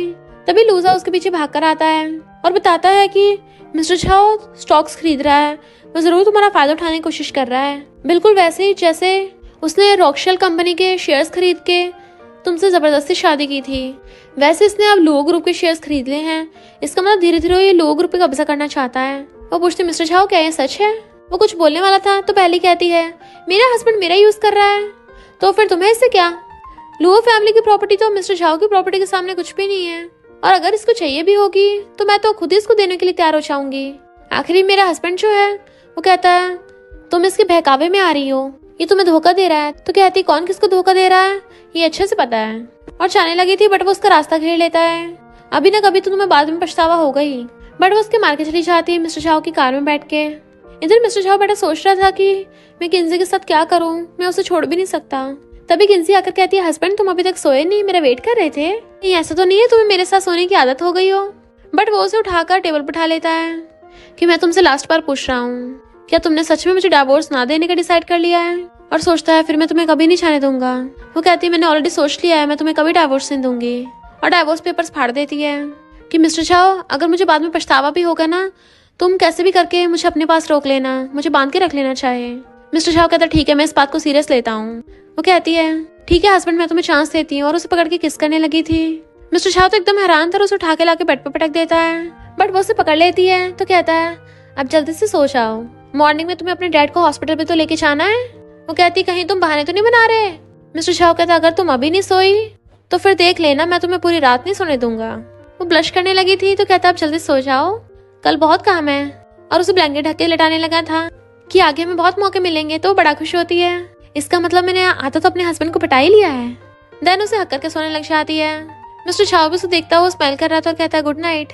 तभी लूजा उसके पीछे भागकर आता है और बताता है कि मिस्टर झाओ स्टॉक्स खरीद रहा है, वो जरूर तुम्हारा फायदा उठाने की कोशिश कर रहा है, बिल्कुल वैसे ही जैसे उसने रॉकशेल कंपनी के शेयर्स खरीद के तुमसे जबरदस्ती शादी की थी, वैसे इसने अब लो ग्रुप के शेयर्स खरीद ले हैं। इसका मतलब धीरे धीरे ये लो ग्रुप पे कब्जा करना चाहता है। वो पूछते मिस्टर झाओ क्या ये सच है। वो कुछ बोलने वाला था तो पहले कहती है मेरा हस्बैंड मेरा यूज कर रहा है, तो फिर तुम्हें इससे क्या। लुओ फैमिली की प्रॉपर्टी तो मिस्टर झाओ की प्रॉपर्टी के सामने कुछ भी नहीं है, और अगर इसको चाहिए भी होगी तो मैं तो खुद ही इसको देने के लिए तैयार हो जाऊंगी। आखिरी मेरा हस्बैंड जो है वो कहता है तुम इसके बहकावे में आ रही हो, ये तुम्हें धोखा दे रहा है। तो कहती कौन किसको धोखा दे रहा है ये अच्छे से पता है। और जाने लगी थी बट वो उसका रास्ता घेर लेता है। अभी ना कभी तो तुम्हें बाद में पछतावा होगा ही। बट वो उसके मार्केट चली जाती है मिस्टर झाओ की कार में बैठ के। इधर मिस्टर झाओ बेटा सोच रहा था कि मैं किंजी के साथ क्या करूं, मैं उसे छोड़ भी नहीं सकता। तभी किंजी आकर कहती है हस्बैंड तुम अभी तक सोए नहीं, मेरा वेट कर रहे थे। नहीं ऐसा तो नहीं है तुम्हें मेरे साथ सोने की आदत हो गई हो। बट वो उसे उठाकर टेबल पर उठा लेता है कि मैं तुमसे लास्ट बार पूछ रहा हूँ, क्या तुमने सच में मुझे डिवोर्स ना देने का डिसाइड कर लिया है। और सोचता है फिर मैं तुम्हें कभी नहीं जाने दूंगा। वो कहती है मैंने ऑलरेडी सोच लिया है, मैं तुम्हें कभी डिवोर्स नहीं दूंगी। और डिवोर्स पेपर्स फाड़ देती है कि मिस्टर झाओ अगर मुझे बाद में पछतावा भी होगा ना, तुम कैसे भी करके मुझे अपने पास रोक लेना, मुझे बांध के रख लेना चाहे। मिस्टर झाओ कहता ठीक है मैं इस बात को सीरियस लेता हूँ। वो कहती है ठीक है हस्बैंड मैं तुम्हें चांस देती हूँ, और उसे पकड़ के किस करने लगी थी। मिस्टर झाओ तो एकदम हैरान था और उसे उठा के लाके बेड पर पटक देता है। बट वो उसे पकड़ लेती है तो कहता है अब जल्दी से सो जाओ, मॉर्निंग में तुम्हें अपने डैड को हॉस्पिटल पे तो लेके जाना है। वो कहती कहीं तुम बहाने तो नहीं बना रहे। मिस्टर झाओ कहता अगर तुम अभी नहीं सोई तो फिर देख लेना मैं तुम्हें पूरी रात नहीं सोने दूंगा। वो ब्लश करने लगी थी तो कहता अब जल्दी सो जाओ, कल बहुत काम है। और उसे ब्लैंकेट ढक के लेटाने लगा था कि आगे हमें बहुत मौके मिलेंगे, तो बड़ा खुश होती है। इसका मतलब मैंने आता तो अपने हस्बैंड को पटा ही लिया है। देन उसे हक करके सोने लग जाती है। मिस्टर झाओ भी उसे देखता हुआ स्माइल कर रहा था और कहता है गुड नाइट।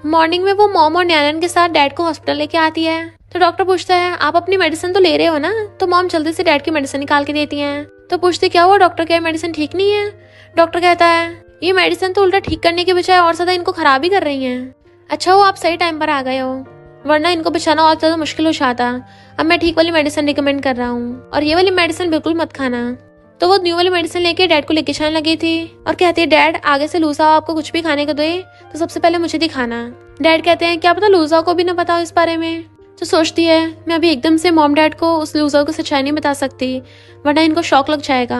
मॉर्निंग में वो मॉम और न्यानन के साथ डैड को हॉस्पिटल लेके आती है। तो डॉक्टर पूछता है आप अपनी मेडिसिन तो ले रहे हो ना। तो मॉम जल्दी से डैड की मेडिसिन निकाल के देती है। तो पूछती क्या हुआ डॉक्टर, क्या मेडिसिन ठीक नहीं है। डॉक्टर कहता है ये मेडिसिन तो उल्टा ठीक करने के बजाय और ज्यादा इनको खराब ही कर रही है। अच्छा हो आप सही टाइम पर आ गए हो, वरना इनको बचाना और ज्यादा मुश्किल हो जाता। अब मैं ठीक वाली मेडिसिन रिकमेंड कर रहा हूँ, और ये वाली मेडिसिन बिल्कुल मत खाना। तो वो न्यू वाली मेडिसिन लेके डैड को लेके जाने लगी थी और कहती है डैड आगे से लूजा आपको कुछ भी खाने को दे तो सबसे पहले मुझे दिखाना। डैड कहते हैं क्या पता लूजा को भी ना पता हो इस बारे में। तो सोचती है मैं अभी एकदम से मॉम डैड को उस लूजा को सच्चाई नहीं बता सकती, वरना इनको शॉक लग जाएगा।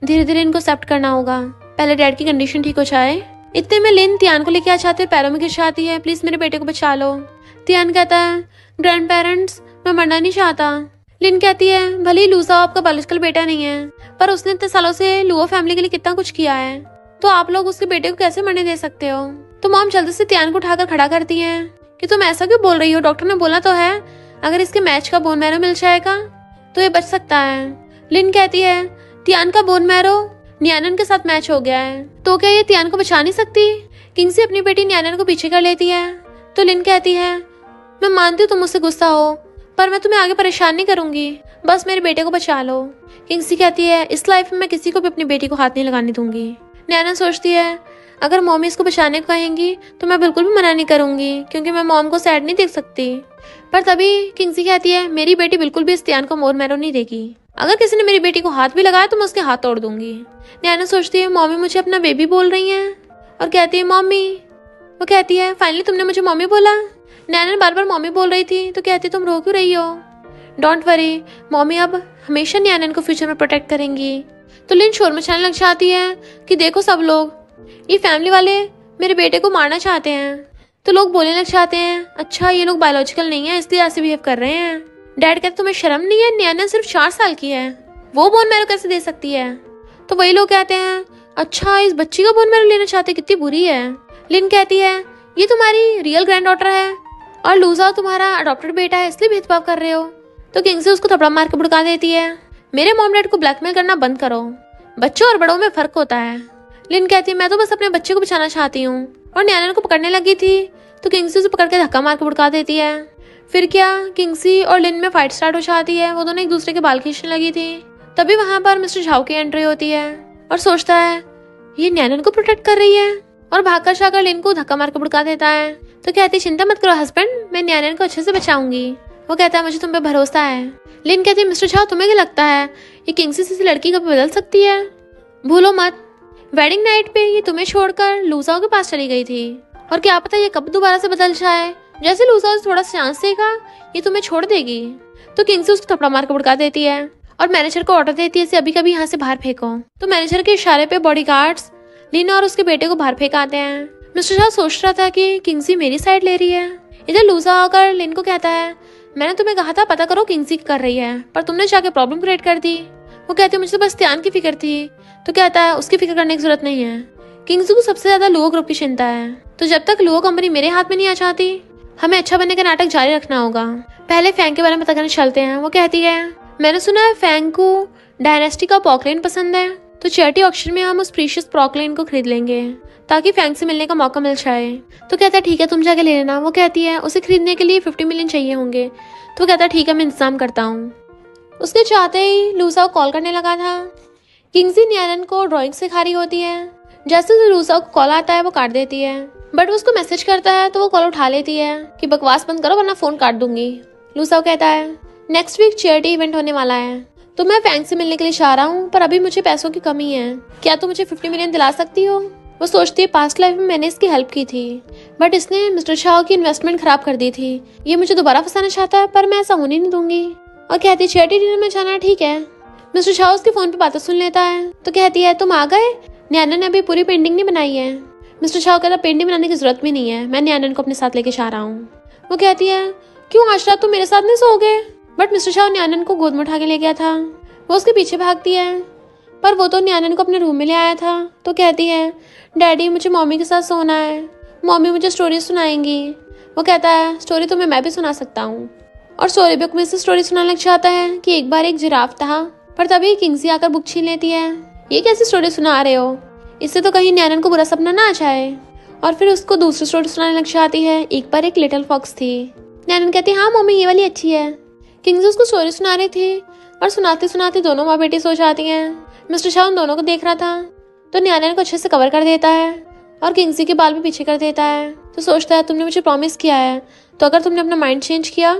धीरे धीरे इनको एक्सेप्ट करना होगा, पहले डैड की कंडीशन ठीक हो जाए। इतने में लिन तियान को लेके आ जाते पैरों में गिर जाती है, प्लीज मेरे बेटे को बचा लो। तियान कहता है ग्रैंड पेरेंट्स मैं मरना नहीं चाहता। लिन कहती है भले ही लूजा आपका बायोलॉजिकल बेटा नहीं है, पर उसने इतने सालों से लुओ फैमिली के लिए कितना कुछ किया है, तो आप लोग उसके बेटे को कैसे मरने दे सकते हो। तो मॉम जल्दी से तियान को उठाकर खड़ा करती है कि तुम ऐसा क्यों बोल रही हो, डॉक्टर ने बोला तो है अगर इसके मैच का बोन मैरो मिल जाएगा तो ये बच सकता है। लिन कहती है तियान का बोन मैरो न्यानन के साथ मैच हो गया है, तो क्या ये तियान को बचा नहीं सकती। किंगसी अपनी बेटी न्यानन को पीछे कर लेती है। तो लिन कहती है मैं मानती हूँ तुम मुझसे गुस्सा हो, पर मैं तुम्हें आगे परेशान नहीं करूंगी, बस मेरे बेटे को बचा लो। किंगसी कहती है इस लाइफ में मैं किसी को भी अपनी बेटी को हाथ नहीं लगाने दूंगी। न्यानन सोचती है अगर मॉमी इसको बचाने को कहेंगी तो मैं बिल्कुल भी मना नहीं करूंगी, क्योंकि मैं मॉम को सैड नहीं देख सकती। पर तभी किंगसी कहती है मेरी बेटी बिल्कुल भी इस तियान को मोर मैरो नहीं देगी। अगर किसी ने मेरी बेटी को हाथ भी लगाया तो मैं उसके हाथ तोड़ दूंगी। नैना सोचती है मम्मी मुझे अपना बेबी बोल रही हैं और कहती है मम्मी। वो कहती है फाइनली तुमने मुझे मम्मी बोला। नैना बार बार मम्मी बोल रही थी तो कहती तुम रो क्यों रही हो। डोंट वरी, मम्मी अब हमेशा नैना को फ्यूचर में प्रोटेक्ट करेंगी। तो लिन शोर मचाने लग जाती है कि देखो सब लोग, ये फैमिली वाले मेरे बेटे को मारना चाहते हैं। तो लोग बोलने लग जाते हैं अच्छा ये लोग बायोलॉजिकल नहीं है इसलिए ऐसे बिहेव कर रहे हैं। डैड कहते तुम्हें शर्म नहीं है, नैना सिर्फ 4 साल की है, वो बोन मैरो कैसे दे सकती है। तो वही लोग कहते हैं अच्छा इस बच्ची का बोन मैरो लेना चाहते, कितनी बुरी है। लिन कहती है ये तुम्हारी रियल ग्रैंड डॉटर है और लूजा तुम्हारा अडॉप्टेड बेटा है इसलिए भेदभाव कर रहे हो। तो किंग्सी उसको थपड़ा मार के भड़का देती है मेरे मॉम डैड को ब्लैकमेल करना बंद करो, बच्चों और बड़ों में फर्क होता है। लिन कहती है मैं तो बस अपने बच्चे को बचाना चाहती हूँ। और नैना को पकड़ने लगी थी तो किंग्सी उसे पकड़ के धक्का मार के भड़का देती है। फिर क्या किंग्सी और लिन में फाइट स्टार्ट हो जाती है। वो दोनों एक दूसरे के बाल खींचने लगी थी। तभी वहां पर मिस्टर झाओ की एंट्री होती है और सोचता है ये नैना को प्रोटेक्ट कर रही है और भागकर जाकर लिन को धक्का मार के भड़का देता है। तो कहती चिंता मत करो हस्बैंड, मैं नैना को अच्छे से बचाऊंगी। वो कहता है मुझे तुम पे भरोसा है। लिन कहती है मिस्टर झाओ तुम्हें क्या लगता है ये किंग्सी से लड़की कभी बदल सकती है। भूलो मत वेडिंग नाइट पे ये तुम्हें छोड़कर लूजाओ के पास चली गई थी और क्या पता ये कब दोबारा से बदल जाए। जैसे लूजाओ थोड़ा सा चांस देगा ये तुम्हें छोड़ देगी। तो किंग्सी उसको थप्पड़ मार के भड़का देती है और मैनेजर को ऑर्डर देती है इसे अभी कभी यहाँ से बाहर फेंको। तो मैनेजर के इशारे पे बॉडीगार्ड्स लिन और उसके बेटे को बाहर फेंक आते हैं। मिस्टर शाह सोच रहा था कि किंग्सी मेरी साइड ले रही है। इधर लूजा आकर लिन को कहता है मैंने तुम्हें कहा था पता करो किंग्सी कर रही है, पर तुमने जाके प्रॉब्लम क्रिएट कर दी। वो कहती है मुझे तो बस त्यान की फिक्र थी। तो कहता है उसकी फिक्र करने की जरूरत नहीं है, किंग्सी को सबसे ज्यादा लुओ ग्रुप की चिंता है। तो जब तक लुओ कंपनी मेरे हाथ में नहीं आ जाती हमें अच्छा बनने का नाटक जारी रखना होगा। पहले फैंग के बारे में पता करने चलते हैं। वो कहती है मैंने सुना है फैंग को डायनेस्टी का पॉकलेन पसंद है, तो चैरिटी ऑक्शन में हम उस प्रीशियस पॉकलेन को खरीद लेंगे ताकि फैंग से मिलने का मौका मिल जाए। तो कहता है ठीक है तुम जाके ले लेना। वो कहती है उसे खरीदने के लिए 50 मिलियन चाहिए होंगे। तो कहता है ठीक है मैं इंतजाम करता हूँ। उसके चाहते ही लूसा कॉल करने लगा था। किंग्सी न्यानन को ड्राइंग सिखा रही होती है। जैसे लूसा को कॉल आता है वो काट देती है, बट वो उसको मैसेज करता है तो वो कॉल उठा लेती है कि बकवास बंद करो वरना फोन काट दूंगी। लूसा कहता है नेक्स्ट वीक चैरिटी इवेंट होने वाला है तो मैं फैंग से मिलने के लिए चाह रहा हूँ, पर अभी मुझे पैसों की कमी है, क्या तुम मुझे 50 मिलियन दिला सकती हो। वो सोचती है पास्ट लाइफ में मैंने इसकी हेल्प की थी बट इसने मिस्टर शाह की इन्वेस्टमेंट खराब कर दी थी, ये मुझे दोबारा फंसाना चाहता है पर मैं ऐसा होने नहीं दूंगी। और कहती है चैरिटी डिनर में जाना ठीक है। मिस्टर शाह उसके फोन पे बातें सुन लेता है तो कहती है तुम आ गए, न्यानन ने अभी पूरी पेंटिंग नहीं बनाई है। मिस्टर शाह कहता पेंटिंग बनाने की जरूरत भी नहीं है, मैं न्यानन को अपने साथ लेके जा रहा हूँ। वो कहती है क्यों आज रात तुम मेरे साथ नहीं सोओगे। बट मिस्टर शाह न्यानन को गोद में उठा के ले गया था। वो उसके पीछे भागती है पर वो तो न्यानन को अपने रूम में ले आया था। तो कहती है डैडी मुझे मम्मी के साथ सोना है, मम्मी मुझे स्टोरी सुनाएंगी। वो कहता है स्टोरी तुम्हें मैं भी सुना सकता हूँ। और स्टोरी बुक में से स्टोरी सुनाने लग जाता है कि एक बार एक जिराफ था, पर तभी किंग्सी आकर बुक छीन लेती है। ये कैसी स्टोरी सुना रहे हो, इससे तो कहीं न्यानन को बुरा सपना ना आ जाए। और फिर उसको दूसरी स्टोरी सुनाने लग जाती है, एक बार एक लिटिल फॉक्स थी। न्यानन कहती है हाँ मम्मी ये वाली अच्छी है। किंग्सी उसको स्टोरी सुना रही थी और सुनाते सुनाते दोनों माँ बेटी सो जाती हैं। मिस्टर शाह उन दोनों को देख रहा था तो न्यानन को अच्छे से कवर कर देता है और किंग्सी के बाल भी पीछे कर देता है। तो सोचता है तुमने मुझे प्रॉमिस किया है तो अगर तुमने अपना माइंड चेंज किया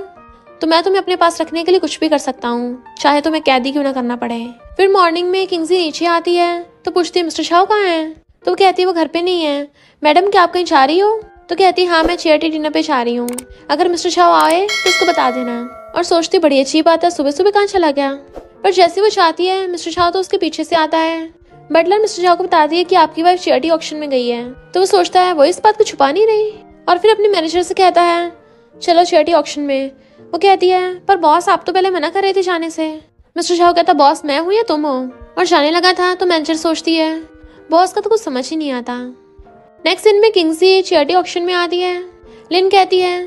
तो मैं तुम्हें अपने पास रखने के लिए कुछ भी कर सकता हूँ, चाहे तुम्हें कैदी क्यों ना करना पड़े। फिर मॉर्निंग में किंग्सी नीचे आती है तो पूछती है मिस्टर शाह कहाँ है। तो वो कहती है वो घर पे नहीं है। मैडम क्या आप कहीं जा रही हो। तो कहती है हाँ मैं चैरिटी डिनर पे जा रही हूँ, अगर मिस्टर शाह आए तो उसको बता देना। और सोचती बड़ी अच्छी बात है, सुबह सुबह कहाँ चला गया। पर जैसे वो चाहती है मिस्टर शाह तो उसके पीछे से आता है। बटलर मिस्टर शाह को बताती है कि आपकी वाइफ चैरिटी ऑक्शन में गई है। तो वो सोचता है वो इस बात को छुपा नहीं रही और फिर अपने मैनेजर से कहता है चलो चैरिटी ऑक्शन में। वो कहती है पर बॉस आप तो पहले मना कर रहे थे जाने से। मिस्टर शाह कहता बॉस मैं हूँ या तुम हो, और जाने लगा था। तो मैनेजर सोचती है बॉस का तो कुछ समझ ही नहीं आता। नेक्स्ट दिन में किंग्सी चैरिटी ऑक्शन में आती है। लिन कहती है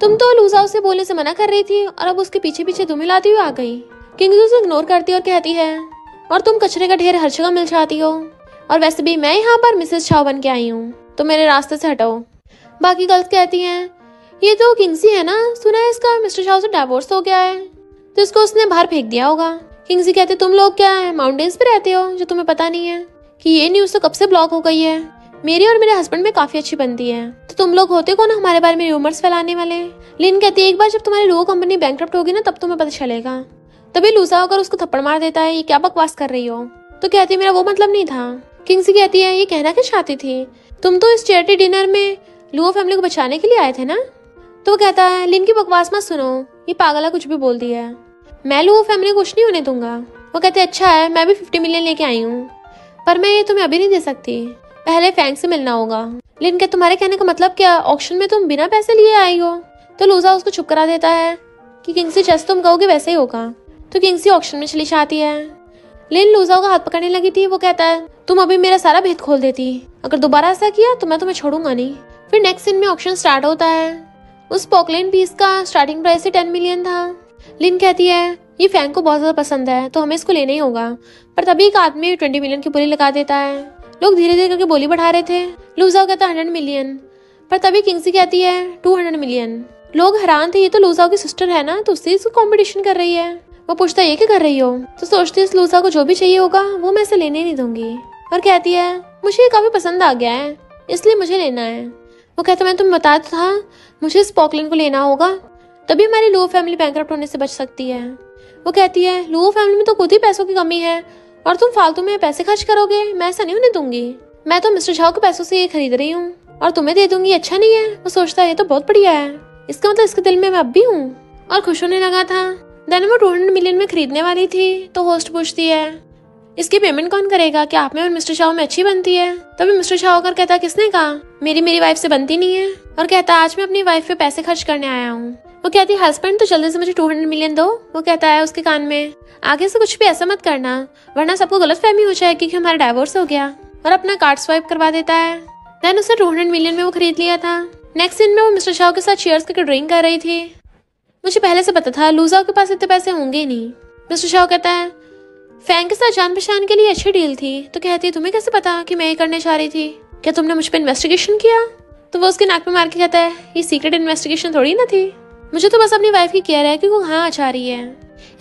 तुम तो लूजाओ से बोलने से मना कर रही थी और अब उसके पीछे पीछे तुम्हें लाती हुई आ गई। किंग्सी उसे इग्नोर करती है और कहती है और तुम कचरे का ढेर हर जगह मिल जाती हो, और वैसे भी मैं यहाँ पर मिसेस शाह बन के आई हूँ तो मेरे रास्ते से हटो। बाकी गर्ल्स कहती हैं ये तो किंग्सी है ना, सुना है इसका मिस्टर शाह से डिवोर्स हो गया है तो इसको उसने बाहर फेंक दिया होगा। किंग्सी कहते तुम लोग क्या है माउंटेन्स पे रहते हो जो तुम्हें पता नहीं है कि ये न्यूज तो कब से ब्लॉक हो गई है। मेरी और मेरे हस्बैंड में काफी अच्छी बनती है, तो तुम लोग होते कौन हमारे बारे में रूमर्स फैलाने वाले। लिन कहती है एक बार जब तुम्हारी लोगो कंपनी बैंकरप्ट होगी ना तब तुम्हें पता चलेगा। तभी लूजा होकर उसको थप्पड़ मार देता है, ये क्या बकवास कर रही हो। तो कहती है मेरा वो मतलब नहीं था। किंग्सी कहती है ये कहना क्या चाहती थी, तुम तो इस चैरिटी डिनर में लुओ फैमिली को बचाने के लिए आए थे ना। तो वो कहता है लिन की बकवास मत सुनो, ये पागला कुछ भी बोल दिया है, मैं लुओ फैमिली को कुछ नहीं होने दूंगा। वो कहते हैं अच्छा है, मैं भी 50 मिलियन लेके आई हूँ, पर मैं ये तुम्हें अभी नहीं दे सकती, पहले फैंग से मिलना होगा। लिन के तुम्हारे कहने का मतलब क्या, ऑक्शन में तुम बिना पैसे लिए आई हो। तो लूजा उसको चुप करा देता है कि किंग्सी जैसे तुम कहोगे वैसे ही होगा। तो किंग्सी ऑक्शन में चली जाती है। लिन लूजा का हाथ पकड़ने लगी थी। वो कहता है तुम अभी मेरा सारा भेद खोल देती, अगर दोबारा ऐसा किया तो मैं तुम्हें छोड़ूंगा नहीं। फिर नेक्स्ट सीन में ऑक्शन स्टार्ट होता है। उस पॉकलेन पीस का स्टार्टिंग प्राइस 10 मिलियन था। लिन कहती है ये फैंग को बहुत ज्यादा पसंद है तो हमें इसको लेना ही होगा। पर तभी एक आदमी 20 मिलियन की बोली लगा देता है। लोग धीरे धीरे करके बोली बढ़ा रहे थे। लूजा कहता है 100 मिलियन, पर तभी किंग्सी कहती है 200 मिलियन। लोग हैरान थे, ये तो लूजा की सिस्टर है ना, तो उससे इसको कंपटीशन कर रही है। वो पूछता है ये क्या कर रही हो। तो सोचती है इस लूजा को जो भी चाहिए होगा वो मैं इसे लेने नहीं दूंगी। और कहती है मुझे ये काफी पसंद आ गया है इसलिए मुझे लेना है। वो कहता मैं तुम्हें बताया था मुझे इस पॉकलेन को लेना होगा, तभी हमारी लुओ फैमिली बैंकरप्ट होने से बच सकती है। वो कहती है लुओ फैमिली में तो खुद ही पैसों की कमी है और तुम फालतू में पैसे खर्च करोगे, मैं ऐसा नहीं होने दूंगी। मैं तो मिस्टर झाओ के पैसों से ये खरीद रही हूँ और तुम्हें दे दूंगी, अच्छा नहीं है। वो सोचता है ये तो बहुत बढ़िया है, इसका मतलब इसके दिल में मैं अब भी हूँ और खुश होने लगा था। देन वो 200 मिलियन में खरीदने वाली थी तो होस्ट पूछती है इसकी पेमेंट कौन करेगा, क्या आप में और मिस्टर शाओ में अच्छी बनती है। तभी मिस्टर शाओ कर कहता किसने कहा, मेरी वाइफ से बनती नहीं है। और कहता आज मैं अपनी वाइफ पे पैसे खर्च करने आया हूँ। वो कहती है हस्बैंड तो जल्दी से मुझे 200 मिलियन दो। वो कहता है उसके कान में आगे से कुछ भी ऐसा मत करना वरना सबको गलत फहमी हो जाएगी कि हमारा डाइवोर्स हो गया। और अपना कार्ड स्वाइप करवा देता है। देन उसे 200 मिलियन में वो खरीद लिया था। नेक्स्ट सीन में वो मिस्टर शाओ के साथ चीयर्स करके ड्रिंक कर रही थी। मुझे पहले से पता था लूजा के पास इतने पैसे होंगे ही नहीं। मिस्टर शाओ कहता है फैंग के साथ जान पहचान के लिए अच्छी डील थी। तो कहती है तुम्हें कैसे पता कि मैं ये करने चाह रही थी, क्या तुमने मुझ पर इन्वेस्टिगेशन किया। तो वो उसके नाक पे मार के कहता है ये सीक्रेट इन्वेस्टिगेशन थोड़ी ना थी, मुझे तो बस अपनी वाइफ की केयर है कि वो कहाँ आ रही है।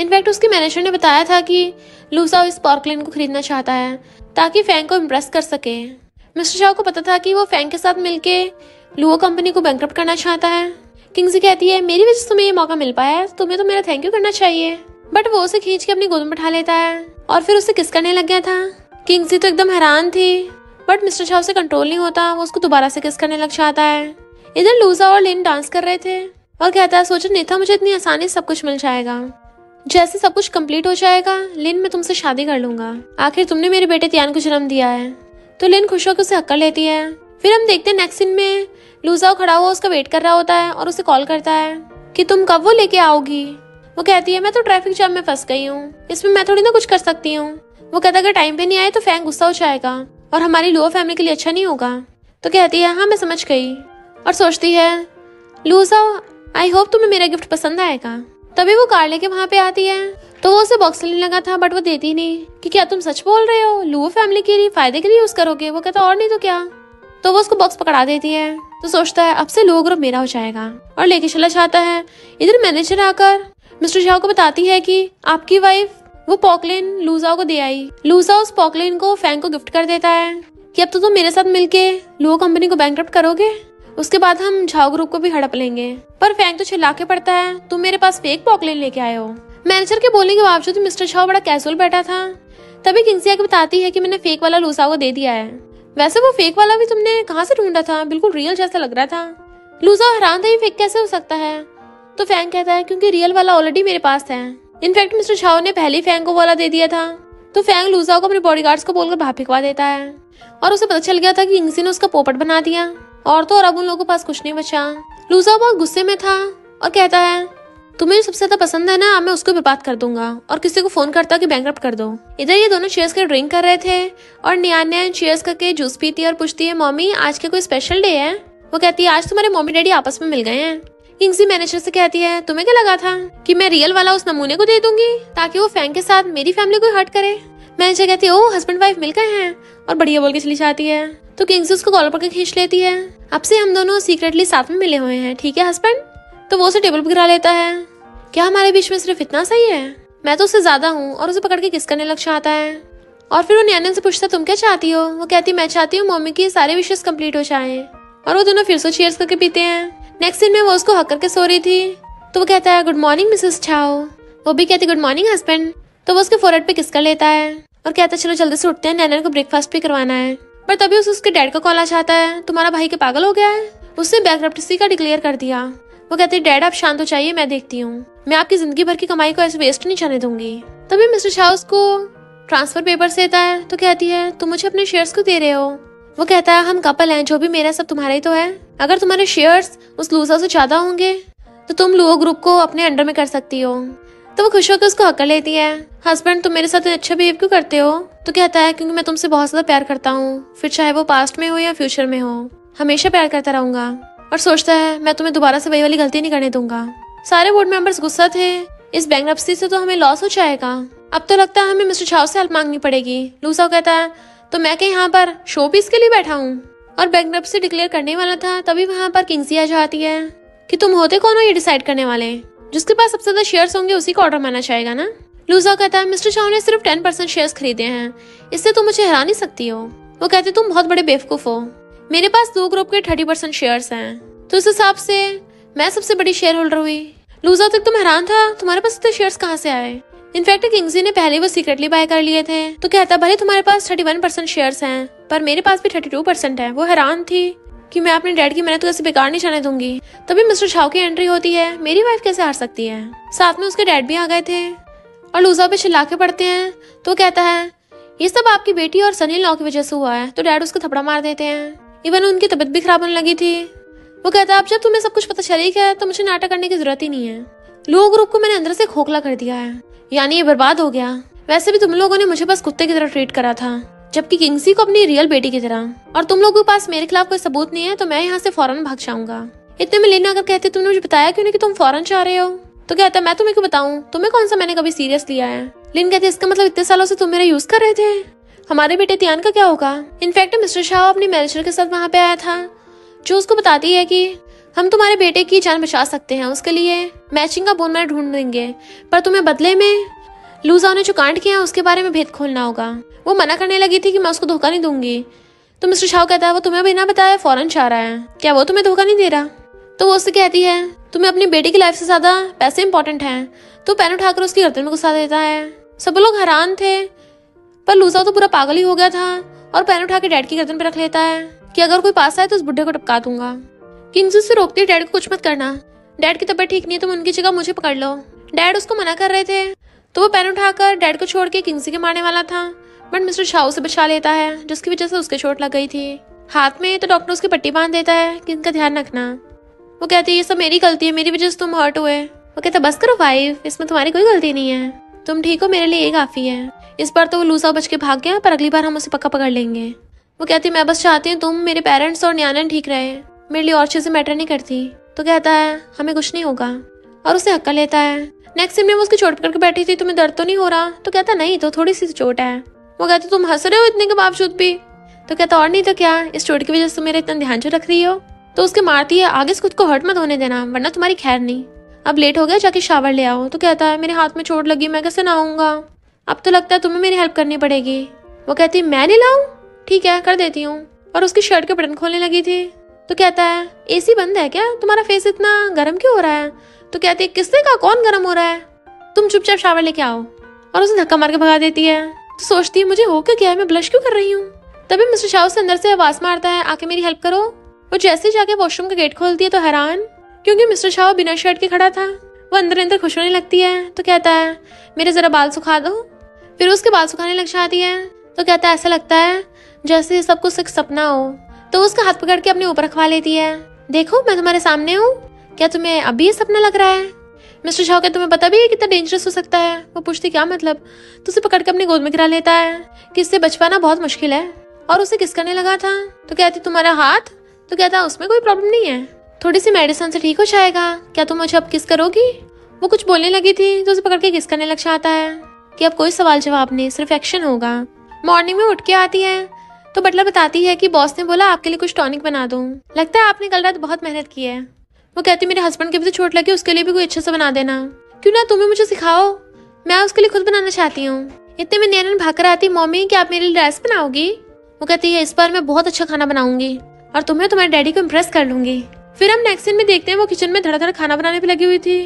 इनफैक्ट उसके मैनेजर ने बताया था कि लूजा इस पॉकलेन को खरीदना चाहता है ताकि फैंग को इम्प्रेस कर सके। मिस्टर शाओ को पता था कि वो फैंग के साथ मिलके लुओ कंपनी को बैंकरप्ट करना चाहता है। किंग्सी कहती है मेरी वजह से तुम्हें ये मौका मिल पाया है, तुम्हें तो मेरा थैंक यू करना चाहिए। बट वो उसे खींच के अपनी गोद में बैठा लेता है और फिर उसे किस करने लग गया था। किंग्सी तो एकदम हैरान थी बट मिस्टर शाओ से कंट्रोल नहीं होता, वो उसको दोबारा से किस करने लग जाता है। इधर लूजा और लिन डांस कर रहे थे और कहता है सोचा नहीं था मुझे इतनी आसानी से सब कुछ मिल जाएगा। जैसे सब कुछ कंप्लीट हो जाएगा लिन मैं तुमसे शादी कर लूंगा, आखिर तुमने मेरे बेटे तियान को जन्म दिया है। तो लिन खुश होकर उसे हक कर लेती है। फिर हम देखते हैं नेक्स्ट सीन में लूजा खड़ा हुआ उसका वेट कर रहा होता है और उसे कॉल करता है कि तुम कब वो लेके आओगी। वो कहती है मैं तो ट्रैफिक जाम में फंस गई हूँ, इसमें मैं थोड़ी ना कुछ कर सकती हूँ। वो कहता है अगर टाइम पे नहीं आए तो फैंग गुस्सा हो जाएगा और हमारी लुओ फैमिली के लिए अच्छा नहीं होगा। तो कहती है हाँ मैं समझ गई और सोचती है लूजा आई होप तुम्हें मेरा गिफ्ट पसंद आएगा। तभी वो कार लेके वहाँ पे आती है तो वो उसे बॉक्स लेने लगा था बट वो देती नहीं कि क्या तुम सच बोल रहे हो, लुओ फैमिली के लिए फायदे के लिए यूज करोगे। वो कहता और नहीं तो क्या। तो वो उसको बॉक्स पकड़ा देती है। तो सोचता है अब से लुओ ग्रुप मेरा हो जाएगा और लेके चला जाता है। इधर मैनेजर आकर मिस्टर झाओ को बताती है कि आपकी वाइफ वो पॉकलेन लूजा को दे आई। लूजा उस पॉकलेन को फैंग को गिफ्ट कर देता है कि अब तो तुम मेरे साथ मिलके लुओ कंपनी को बैंकरप्ट करोगे, उसके बाद हम झाओ ग्रुप को भी हड़प लेंगे। पर फैंग तो चिल्ला के पड़ता है तुम मेरे पास फेक पॉकलेन लेके आए हो। मैनेजर के बोलने के बावजूद मिस्टर झाओ बड़ा कैजुअल बैठा था। तभी किंग्सी आके बताती है कि मैंने फेक वाला लूजा को दे दिया है। वैसे वो फेक वाला भी तुमने कहाँ से ढूंढा था, बिल्कुल रियल जैसा लग रहा था। लूजा हैरान था ये फेक कैसे हो सकता है। तो फैंग कहता है क्योंकि रियल वाला ऑलरेडी मेरे पास है। इनफैक्ट मिस्टर झाओ ने पहले फैंग को वाला दे दिया था। तो फैंग लूजा को अपने बॉडीगार्ड्स को बोलकर बाहर फेंकवा देता है और उसे पता चल गया था कि किंग्सी ने उसका पोपट बना दिया और तो और अब उन लोगों के पास कुछ नहीं बचा। लूजा बहुत गुस्से में था और कहता है तुम्हें सबसे ज्यादा पसंद है ना, मैं उसको बर्बाद कर दूंगा और किसी को फोन करता कि बैंकरप्ट कर दो। इधर ये दोनों चीयर्स करके ड्रिंक कर रहे थे और नियान्या चीयर्स करके जूस पीती है और पूछती है मम्मी आज के कोई स्पेशल डे है। वो कहती है आज तुम्हारे मम्मी डैडी आपस में मिल गए हैं। किंग्सी मैनेजर से कहती है तुम्हें क्या लगा था कि मैं रियल वाला उस नमूने को दे दूंगी ताकि वो फैंग के साथ मेरी फैमिली को हर्ट करे। मैनेजर कहती है ओ हस्बैंड वाइफ मिल गए हैं और बढ़िया बोल के चली जाती है। तो किंग्सी उसको कॉलर पकड़ के खींच लेती है अब से हम दोनों सीक्रेटली साथ में मिले हुए हैं, ठीक है हस्बैंड। तो वो उसे टेबल पर गिरा लेता है। क्या हमारे बीच में सिर्फ इतना सही है, मैं तो उससे ज्यादा हूँ। और उसे पकड़ के किस करने लग जाता है और फिर वो नियान्या से पूछता तुम क्या चाहती हो। वो कहती मैं चाहती हूँ मम्मी की सारे विशेष कंप्लीट हो जाएं। और वो दोनों फिर से चीयर्स करके पीते हैं। नेक्स्ट सीन में वो उसको हक करके सो रही थी। तो वो कहता है गुड मॉर्निंग मिसेस झाओ। वो भी कहती गुड मॉर्निंग हस्बैंड। तो वो उसके फोरहेड पे किस कर लेता है और कहता है चलो जल्दी से उठते हैं, नैना को ब्रेकफास्ट भी करवाना है। पर तभी उसके डैड का कॉल आ जाता है, तुम्हारा भाई के पागल हो गया है, उसने बैंकरप्सी का डिक्लेयर कर दिया। वो कहती है डैड आप शांत हो जाइए, मैं देखती हूँ, मैं आपकी जिंदगी भर की कमाई को ऐसे वेस्ट नहीं जाने दूंगी। तभी मिस्टर शाह उसको ट्रांसफर पेपर देता है तो कहती है तुम मुझे अपने शेयर्स क्यों दे रहे हो। वो कहता है हम कपल हैं, जो भी मेरा सब तुम्हारा ही तो है, अगर तुम्हारे शेयर्स उस लूजर से ज्यादा होंगे तो तुम लूओ ग्रुप को अपने अंडर में कर सकती हो। तो वो खुश होकर उसको हक कर लेती है, हस्बैंड तुम मेरे साथ अच्छा बिहेव क्यों करते हो। तो कहता है क्योंकि मैं तुमसे बहुत ज्यादा प्यार करता हूँ, फिर चाहे वो पास्ट में हो या फ्यूचर में हो, हमेशा प्यार करता रहूंगा। और सोचता है मैं तुम्हें दोबारा से वही वाली गलती नहीं करने दूंगा। सारे बोर्ड मेंबर्स गुस्सा थे, इस बैंकरप्सी से तो हमें लॉस हो जाएगा, अब तो लगता है हमें मिस्टर झाओ से हेल्प मांगनी पड़ेगी। लूसा कहता है तो मैं क्या यहाँ पर शो पीस के लिए बैठा हूँ। और बैंकरप्सी डिक्लेयर करने वाला था तभी वहाँ पर किंगसी आ जाती है कि तुम होते कौन हो ये डिसाइड करने वाले, जिसके पास सबसे ज्यादा शेयर्स होंगे उसी को ऑर्डर माना जाएगा ना। लूसा कहता है मिस्टर झाओ ने सिर्फ 10% शेयर्स खरीदे हैं, इससे तुम मुझे हरा नहीं सकती हो। वो कहते तुम बहुत बड़े बेवकूफ हो, मेरे पास 2 ग्रुप के 30% शेयर्स हैं, तो इस हिसाब से मैं सबसे बड़ी शेयर होल्डर हुई। लूजा तक तुम हैरान था तुम्हारे पास इतने शेयर्स कहाँ से आए। इनफैक्ट किंगसी ने पहले वो सीक्रेटली बाय कर लिए थे। तो कहता भले तुम्हारे पास 31% शेयर्स हैं पर मेरे पास भी 32% है। वो हैरान थी कि मैं अपने डैड की मेहनत को ऐसे बेकार नहीं जाने दूंगी। तभी मिस्टर झाओ की एंट्री होती है, मेरी वाइफ कैसे हार सकती है। साथ में उसके डैड भी आ गए थे और लूजा पे चिल्ला के पड़ते हैं। तो कहता है ये सब आपकी बेटी और सनी लॉ की वजह से हुआ है। तो डैड उसको थपड़ा मार देते हैं, इवन उनकी तबीयत भी खराब होने लगी थी। वो कहता है अब जब तुम्हें सब कुछ पता चल ही गया तो मुझे नाटक करने की जरूरत ही नहीं है। लो ग्रुप को मैंने अंदर से खोखला कर दिया है, यानी ये बर्बाद हो गया। वैसे भी तुम लोगों ने मुझे बस कुत्ते की तरह ट्रीट करा था, जबकि किंगसी को अपनी रियल बेटी की तरह। और तुम लोगों के पास मेरे खिलाफ कोई सबूत नहीं है तो मैं यहाँ से फौरन भाग जाऊंगा। इतने में लेना अगर कहते तुमने मुझे बताया क्यों नहीं कि तुम फौरन चाह रहे हो। तो कहता मैं तुम्हें क्यों बताऊं, तुम्हें कौन सा मैंने कभी सीरियस लिया है। लिन कहते इसका मतलब इतने सालों से तुम मेरा यूज कर रहे थे, हमारे बेटे तियान का क्या होगा। इनफैक्ट मिस्टर शाह अपनी मैनेजर के साथ वहाँ पे आया था, जो उसको बताती है कि हम तुम्हारे बेटे की जान बचा सकते हैं, उसके लिए मैचिंग का बोन मैर ढूंढ देंगे, पर तुम्हें बदले में लूजा ने जो कांड किया उसके बारे में भेद खोलना होगा। वो मना करने लगी थी कि मैं उसको धोखा नहीं दूंगी। तो मिस्टर शाह कहता है वो तुम्हें बिना बताए फौरन चाह रहा है, क्या वो तुम्हें धोखा नहीं दे रहा। तो वो उससे कहती है तुम्हें अपनी बेटी की लाइफ से ज्यादा पैसे इंपॉर्टेंट हैं। तो पेन उठाकर उसकी गर्दन में घुसा देता है। सब लोग हैरान थे पर लूजा तो पूरा पागल ही हो गया था और पेन उठा के डैड की गर्दन पे रख लेता है कि अगर कोई पास आए तो उस बुढ़े को टपका दूंगा। किंग्स उससे रोकती है डैड को कुछ मत करना, डैड की तबीयत ठीक नहीं है तुम उनकी जगह मुझे पकड़ लो। डैड उसको मना कर रहे थे तो वो पेन उठाकर डैड को छोड़ के किंग्सी के मारने वाला था, बट मिस्टर शाह से बचा लेता है, जिसकी वजह से उसके चोट लग गई थी हाथ में। तो डॉक्टर उसकी पट्टी बांध देता है कि इनका ध्यान रखना। वो कहती है ये सब मेरी गलती है, मेरी वजह से तुम हर्ट हुए। वो कहता बस करो वाइफ, इसमें तुम्हारी कोई गलती नहीं है, तुम ठीक हो, मेरे लिए ये काफी है। इस बार तो वो लूसा बच के भाग गया पर अगली बार हम उसे पक्का पकड़ लेंगे। वो कहती मैं बस चाहती हूँ तुम, मेरे पेरेंट्स और न्यानन ठीक रहे, मेरे लिए और चीजें मैटर नहीं करती। तो कहता है हमें कुछ नहीं होगा और उसे हक्का लेता है। नेक्स्ट सीन में वो उसकी चोट पकड़ के बैठी थी, तुम्हें दर्द तो नहीं हो रहा। तो कहता नहीं तो थोड़ी सी चोट है। वो कहती तुम हंस रहे हो इतने के बावजूद भी। तो कहता और नहीं तो क्या, इस चोट की वजह से तुम मेरा इतना ध्यान जो रख रही हो। तो उसके मारती है आगे से खुद को हर्ट मत होने देना वरना तुम्हारी खैर नहीं, अब लेट हो गया जाके शावर ले आओ। तो कहता है मेरे हाथ में चोट लगी, मैं कैसे नहाऊंगा, अब तो लगता है तुम्हें मेरी हेल्प करनी पड़ेगी। वो कहती मैं नहीं लाऊं, ठीक है कर देती हूँ। और उसकी शर्ट के बटन खोलने लगी थी। तो कहता है एसी बंद है क्या, तुम्हारा फेस इतना गर्म क्यों हो रहा है। तो कहती है किसने कहा कौन गर्म हो रहा है, तुम चुपचाप शावर लेके आओ। और उसे धक्का मार के भगा देती है। तो सोचती है मुझे हो क्या गया है, मैं ब्लश क्यों कर रही हूँ। तभी मिस्टर शाह से अंदर से आवाज मारता है आके मेरी हेल्प करो। वो जैसे जाके वॉशरूम का गेट खोलती है तो हैरान, क्योंकि मिस्टर शाह बिना शर्ट के खड़ा था। वो अंदर अंदर खुश होने लगती है। तो कहता है मेरे जरा बाल सुखा दो। फिर उसके बाल सुखाने लग जाती है। तो कहता है ऐसा लगता है जैसे सब कुछ एक सपना हो। तो उसका हाथ पकड़ के अपने ऊपर रखवा लेती है, देखो मैं तुम्हारे सामने हूँ, क्या तुम्हें अभी ये सपना लग रहा है। मिस्टर शाह तुम्हें पता भी है कितना डेंजरस हो सकता है। वो पूछती क्या मतलब। तो उसे पकड़ के अपनी गोद में गिरा लेता है कि इससे बच पाना बहुत मुश्किल है और उसे किस करने लगा था। तो कहती तुम्हारा हाथ। तो कहता उसमें कोई प्रॉब्लम नहीं है, थोड़ी सी मेडिसिन से ठीक हो जाएगा, क्या तुम मुझे अब किस करोगी। वो कुछ बोलने लगी थी तो उसे पकड़ के किस करने लग जाता है कि अब कोई सवाल जवाब नहीं, सिर्फ एक्शन होगा। मॉर्निंग में उठ के आती है तो बटलर बताती है कि बॉस ने बोला आपके लिए कुछ टॉनिक बना दूं, लगता है आपने कल रात बहुत मेहनत की है। वो कहती मेरे हस्बैंड के भी तो चोट लगी, उसके लिए भी कोई अच्छा सा बना देना। क्यों ना तुम्हें मुझे सिखाओ, मैं उसके लिए खुद बनाना चाहती हूँ। इतने में नैनन भाग कर आती, मम्मी क्या आप मेरे लिए राइस बनाओगी। वो कहती है इस बार मैं बहुत अच्छा खाना बनाऊंगी और तुम्हें तुम्हारे डैडी को इम्प्रेस कर लूंगी। फिर हम नेक्स्ट सीन में देखते हैं वो किचन में धड़ाधड़ खाना बनाने पे लगी हुई थी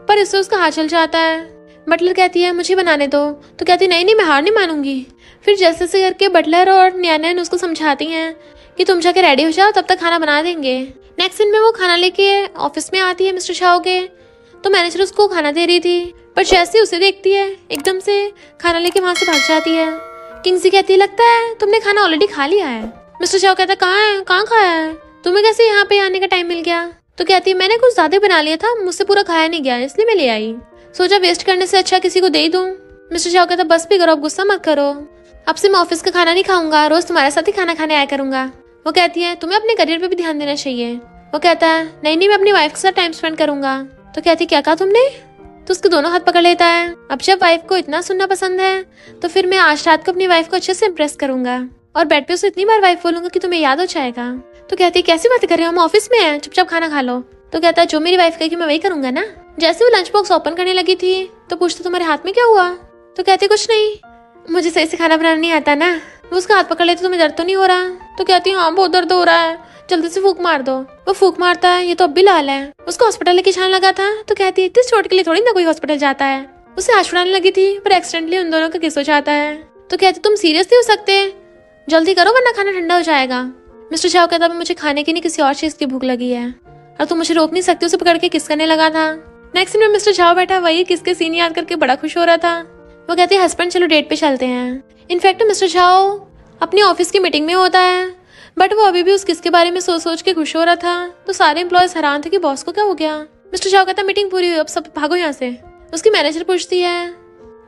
पर इससे उसका हाथ चल जाता है। बटलर कहती है मुझे बनाने दो, तो कहती नहीं नहीं मैं हार नहीं मानूंगी। फिर जैसे से करके बटलर और न्यान उसको समझाती हैं कि तुम जाके रेडी हो जाओ, तब तक खाना बना देंगे। नेक्स्ट सीन में वो खाना लेके ऑफिस में आती है मिस्टर शाओ के, तो मैनेजर उसको खाना दे रही थी, पर जैसे उसे देखती है एकदम से खाना लेके वहां से भाग जाती है। किंगसी कहती है लगता है तुमने खाना ऑलरेडी खा लिया है। मिस्टर शाओ कहता है कहाँ खाया है, तुम्हें कैसे यहाँ पे आने का टाइम मिल गया। तो कहती है मैंने कुछ ज्यादा बना लिया था, मुझसे पूरा खाया नहीं गया इसलिए मैं ले आई, सोचा वेस्ट करने से अच्छा किसी को दे दूं। मिस्टर शाओ कहता बस भी करो, अब गुस्सा मत करो, अब से मैं ऑफिस का खाना नहीं खाऊंगा, रोज तुम्हारे साथ ही खाना खाने आया करूंगा। वो कहती है तुम्हें अपने करियर पे भी ध्यान देना चाहिए। वो कहता है नहीं नहीं मैं अपनी वाइफ के साथ टाइम स्पेंड करूंगा। तो कहती क्या कहा तुमने, तो उसके दोनों हाथ पकड़ लेता है। अब जब वाइफ को इतना सुनना पसंद है तो फिर मैं आज रात को अपनी वाइफ को अच्छे से इम्प्रेस करूंगा और बेड पे उसे इतनी बार वाइफ बोलूंगा कि तुम्हें याद हो जाएगा। तो कहती है कैसी बातें कर रहे हो, हम ऑफिस में हैं, चुपचाप खाना खा लो। तो कहता है जो मेरी वाइफ कहेगी मैं वही करूंगा ना। जैसे वो लंच बॉक्स ओपन करने लगी थी तो पूछता तुम्हारे हाथ में क्या हुआ। तो कहती कुछ नहीं, मुझे सही से खाना बनाना नहीं आता ना। वो उसका हाथ पकड़ लेती तुम्हें दर्द तो नहीं हो रहा। तो कहती है हाँ बहुत दर्द हो रहा है, जल्दी से फूक मार दो। वो फूक मारता है, ये तो अब भी लाल है। उसको हॉस्पिटल लेके जाने लगा था, तो कहती है इतनी चोट के लिए थोड़ी ना कोई हॉस्पिटल जाता है। उसे आँच छुड़ाने लगी थी पर एक्सीडेंटली उन दोनों का किस हो जाता है। तो कहती तुम सीरियस नहीं हो सकते, जल्दी करो वरना खाना ठंडा हो जाएगा। मिस्टर शाओ कहता मुझे खाने की नहीं किसी और चीज की भूख लगी है और तुम मुझे रोक नहीं सकती। उसे पकड़ के किस करने लगा था। नेक्स्ट सीन में मिस्टर शाओ बैठा वही किसके सीन याद करके बड़ा खुश हो रहा था। वो कहते हैं हस्बैंड चलो डेट पे चलते हैं। इनफैक्ट मिस्टर शाओ अपनी ऑफिस की मीटिंग में होता है, बट वो अभी भी उस किस के बारे में सोच सोच के खुश हो रहा था। तो सारे एम्प्लॉयज हैरान थे कि बॉस को क्या हो गया। मिस्टर शाओ कहता मीटिंग पूरी हुई, अब सब भागो यहाँ से। उसकी मैनेजर पूछती है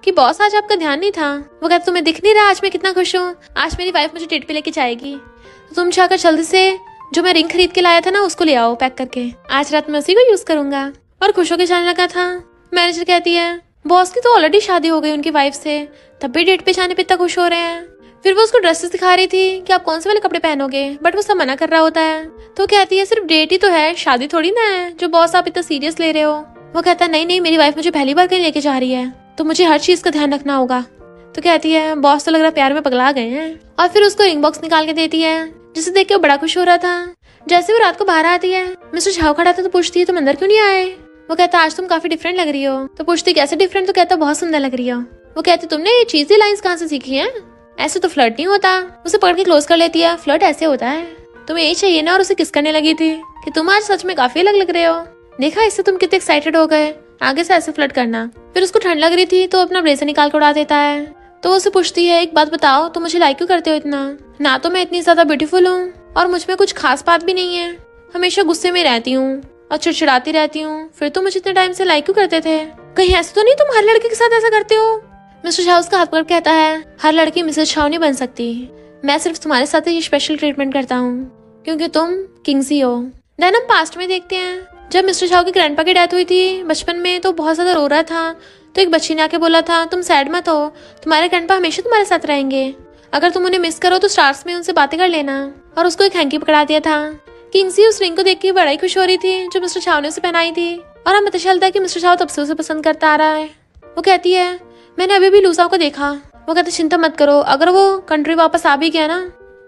कि बॉस आज आपका ध्यान नहीं था। वो कहता तुम्हें दिख नहीं रहा आज मैं कितना खुश हूँ, आज मेरी वाइफ मुझे डेट पे लेके जाएगी, तो तुम जाकर जल्दी से जो मैं रिंग खरीद के लाया था ना उसको ले आओ पैक करके, आज रात में उसी को यूज करूंगा। और खुश होकर जाने लगा था। मैनेजर कहती है बॉस की तो ऑलरेडी शादी हो गई उनकी वाइफ से, तब भी डेट पे जाने पे इतना खुश हो रहे हैं। फिर वो उसको ड्रेसेस दिखा रही थी कि आप कौन से वाले कपड़े पहनोगे, बट वो सब मना कर रहा होता है। तो कहती है सिर्फ डेट ही तो है, शादी थोड़ी ना है जो बॉस आप इतना सीरियस ले रहे हो। वो कहता है नहीं नहीं मेरी वाइफ मुझे पहली बार कहीं लेके जा रही है, तो मुझे हर चीज का ध्यान रखना होगा। तो कहती है बॉस तो लग रहा है प्यार में पगला गए हैं। और फिर उसको रिंग बॉक्स निकाल के देती है जिसे देख के वो बड़ा खुश हो रहा था। जैसे वो रात को बाहर आती है मिस्टर शाओ खड़ा था, तो पूछती है तुम अंदर क्यों नहीं आए। वो कहता आज तुम काफी डिफरेंट लग रही हो। तो पूछती कैसे डिफरेंट। तो कहता बहुत सुंदर लग रही हो। वो कहती तुमने ये चीजी लाइंस कहाँ से सीखी है, ऐसे तो फ्लर्ट नहीं होता। उसे पकड़ के क्लोज कर लेती है, फ्लर्ट ऐसे होता है, तुम्हें यही चाहिए ना। और उसे किस करने लगी थी कि तुम आज सच में काफी अलग लग रहे हो, देखा इससे तुम कितने एक्साइटेड हो गए, आगे से ऐसे फ्लर्ट करना। फिर उसको ठंड लग रही थी तो अपना ब्लेजर निकाल कर उड़ा देता है। तो वो उसे पूछती है एक बात बताओ तुम मुझे लाइक क्यों करते हो इतना, ना तो मैं इतनी ज्यादा ब्यूटीफुल हूँ और मुझ में कुछ खास बात भी नहीं है, हमेशा गुस्से में रहती हूँ और चिड़चिड़ाती रहती हूँ, फिर तुम मुझे इतने टाइम से लाइक क्यों करते थे, कहीं ऐसा तो नहीं तुम हर लड़के के साथ ऐसा करते हो। मिस्टर शाओ उसका हाथ पकड़ कहता है हर लड़की मिसेस शाओ नहीं बन सकती, मैं सिर्फ तुम्हारे साथ ही स्पेशल ट्रीटमेंट करता हूँ क्योंकि तुम किंगसी हो। देन हम पास्ट में देखते हैं जब मिस्टर शाओ की ग्रैंडपा की डेथ हुई थी बचपन में, तो बहुत ज्यादा रो रहा था। तो एक बच्ची ने आके बोला था तुम सैड मत हो, तुम्हारे ग्रैंडपा हमेशा तुम्हारे साथ रहेंगे, अगर तुम उन्हें मिस करो तो स्टार्स में उनसे बातें कर लेना। और उसको एक हैंकी पकड़ा दिया था। किंगसी उस रिंग को देख के बड़ा ही खुश हो रही थी जो मिस्टर शाओ ने उसे पहनाई थी। और हमें पता चलता है कि मिस्टर शाओ तब से उसे पसंद करता आ रहा है। वो कहती है मैंने अभी भी लूसाओ को देखा। वो कहते चिंता मत करो, अगर वो कंट्री वापस आ भी गया ना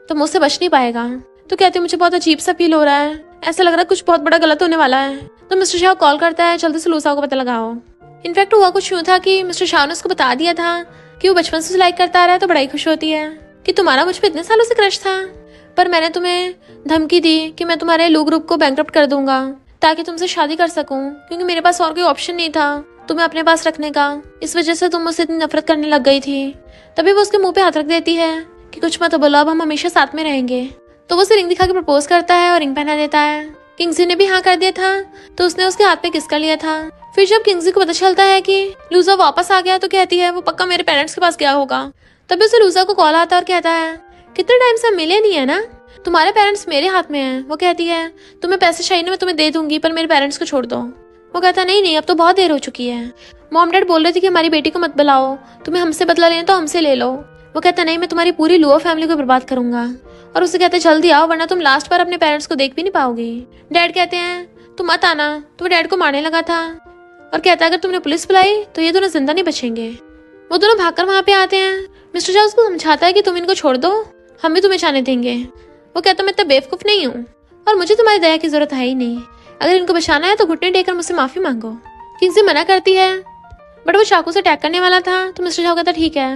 तो मुझसे बच नहीं पाएगा। तो कहते मुझे बहुत अजीब सा फील हो रहा है, ऐसा लग रहा है कुछ बहुत बड़ा गलत होने वाला है। तो मिस्टर शाओ कॉल करता है जल्दी से लूसाओ को पता लगाओ। इनफैक्ट हुआ कुछ यूं था कि मिस्टर शाओ ने उसको बता दिया था कि वो बचपन से लाइक करता आ रहा है। तो बड़ा ही खुश होती है कि तुम्हारा मुझ पे इतने सालों से क्रश था, पर मैंने तुम्हें धमकी दी कि मैं तुम्हारे लू ग्रुप को बैंकरप्ट कर दूंगा ताकि तुमसे शादी कर सकूं, क्योंकि मेरे पास और कोई ऑप्शन नहीं था तुम्हें अपने पास रखने का, इस वजह से तुम मुझसे इतनी नफरत करने लग गई थी। तभी वो उसके मुंह पे हाथ रख देती है कि कुछ मत बोलो, अब हम हमेशा साथ में रहेंगे। तो वो उसे रिंग दिखा के प्रपोज करता है और रिंग पहना देता है। किंगसी ने भी हाँ कर दिया था तो उसने उसके हाथ पे किस कर लिया था। फिर जब किंगसी को पता चलता है कि लूजा वापस आ गया तो कहती है वो पक्का मेरे पेरेंट्स के पास गया होगा। तभी उसे लूजा को कॉल आता है और कहता है कितने टाइम से हम मिले नहीं है ना, तुम्हारे पेरेंट्स मेरे हाथ में हैं। वो कहती है तुम्हें पैसे चाहिए ना मैं तुम्हें दे दूंगी, पर मेरे पेरेंट्स को छोड़ दो। वो कहता नहीं नहीं अब तो बहुत देर हो चुकी है, मॉम डैड बोल रहे थे कि हमारी बेटी को मत बुलाओ, तुम्हें हमसे बदला लेना तो हमसे ले लो। वो कहता नहीं मैं तुम्हारी पूरी लुओ फैमिली को बर्बाद करूंगा। और उसे कहते जल्दी आओ वरना तुम लास्ट बार अपने पेरेंट्स को देख भी नहीं पाओगी। डैड कहते हैं तुम मत आना, तो वो डैड को मारने लगा था और कहता है अगर तुमने पुलिस बुलाई तो ये दोनों जिंदा नहीं बचेंगे। वो दोनों भागकर वहां पे आते हैं। मिस्टर शाओ उसको समझाता है कि तुम इनको छोड़ दो, हम भी तुम्हें जाने देंगे। वो कहता मैं इतना बेवकूफ नहीं हूँ और मुझे तुम्हारी दया की जरूरत है ही नहीं, अगर इनको बचाना है तो घुटने टेकर मुझसे माफी मांगो। किंगसी मना करती है बट वो चाकू से अटैक करने वाला था तो मिस्टर झाओ कहता ठीक है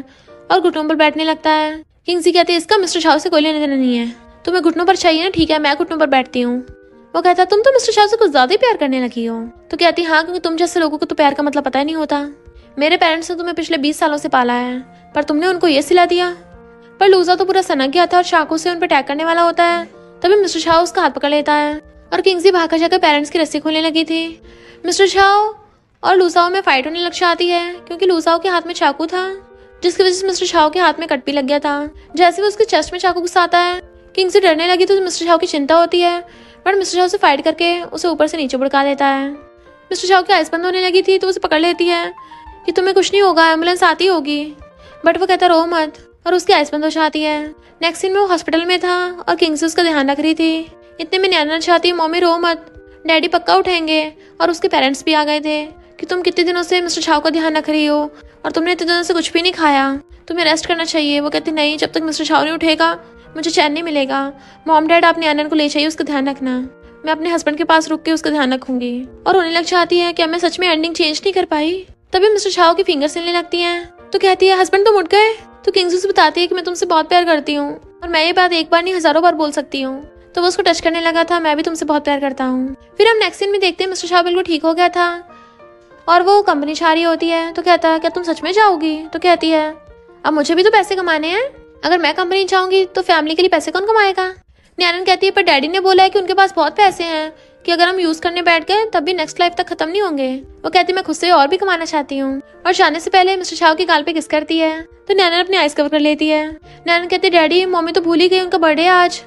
और घुटनों पर बैठने लगता है। किंग्सी कहती है इसका मिस्टर झाओ से कोई लेना देना नहीं है, तुम्हें घुटनों पर चाहिए ना, ठीक है मैं घुटनों पर बैठती हूँ। वो कहता तुम तो मिस्टर झाओ से कुछ ज्यादा ही प्यार करने लगी हो। तो कहती हाँ, क्योंकि तुम जैसे लोगों को तो प्यार का मतलब पता ही नहीं होता। मेरे पेरेंट्स ने तुम्हें पिछले 20 सालों से पाला है पर तुमने उनको ये सिला दिया। पर लूजा तो पूरा सनक गया था और चाकू से उन पर अटैक करने वाला होता है। तभी मिस्टर झाओ उसका हाथ पकड़ लेता है और किंग्सी भागकर जाकर पेरेंट्स की रस्सी खोलने लगी थी। मिस्टर झाओ और लूसाओ में फाइट होने लग जाती है क्योंकि लूसाओ के हाथ में चाकू था जिसकी वजह से मिस्टर झाओ के हाथ में कट भी लग गया था। जैसे वो उसके चेस्ट में चाकू घुसाता है, किंग्सी डरने लगी तो मिस्टर झाओ की चिंता होती है बट मिस्टर झाओ से फाइट करके उसे ऊपर से नीचे बुड़का देता है। मिस्टर झाओ की आइस बंद होने लगी थी तो उसे पकड़ लेती है कि तुम्हें कुछ नहीं होगा, एम्बुलेंस आती होगी। बट वो कहता रो मत और उसकी आइस बंद हो जाती है। नेक्स्ट सीन में वो हॉस्पिटल में था और किंग्सी उसका ध्यान रख रही थी। इतने में नैना चाहती है मम्मी रो मत, डैडी पक्का उठाएंगे। और उसके पेरेंट्स भी आ गए थे कि तुम कितने दिनों से मिस्टर झाओ का ध्यान रख रही हो और तुमने इतने दिनों से कुछ भी नहीं खाया, तुम्हें रेस्ट करना चाहिए। वो कहती नहीं, जब तक मिस्टर झाओ नहीं उठेगा मुझे चैन नहीं मिलेगा। मॉम डैड आप नैना को ले जाइए, उसका ध्यान रखना, मैं अपने हस्बैंड के पास रुक के उसका ध्यान रखूंगी। और रोने लग जाती है कि मैं सच में एंडिंग चेंज नहीं कर पाई। तभी मिस्टर झाओ की फिंगर हिलने लगती हैं तो कहती है हस्बैंड तुम उठ गए। तो किंग्सी से बताती है कि मैं तुमसे बहुत प्यार करती हूँ और मैं ये बात एक बार नहीं हजारों बार बोल सकती हूँ। तो वो उसको टच करने लगा था, मैं भी तुमसे बहुत प्यार करता हूँ। फिर हम नेक्स्ट सीन में देखते हैं मिस्टर झाओ बिल्कुल ठीक हो गया था और वो कंपनी छा रही होती है। तो कहता है क्या तुम सच में जाओगी। तो कहती है अब मुझे भी तो पैसे कमाने हैं, अगर मैं कंपनी जाऊंगी तो फैमिली के लिए पैसे कौन कमाएगा। नैनन कहती है पर डैडी ने बोला है कि उनके पास बहुत पैसे हैं कि अगर हम यूज करने बैठ गए तब भी नेक्स्ट लाइफ तक खत्म नहीं होंगे। वो कहती है मैं खुद से और भी कमाना चाहती हूँ और जाने से पहले मिस्टर झाओ की गाल पे किस करती है तो नैनन अपनी आइस कवर कर लेती है। नैनन कहती है डैडी मम्मी तो भूल ही गई, उनका बर्थडे आज।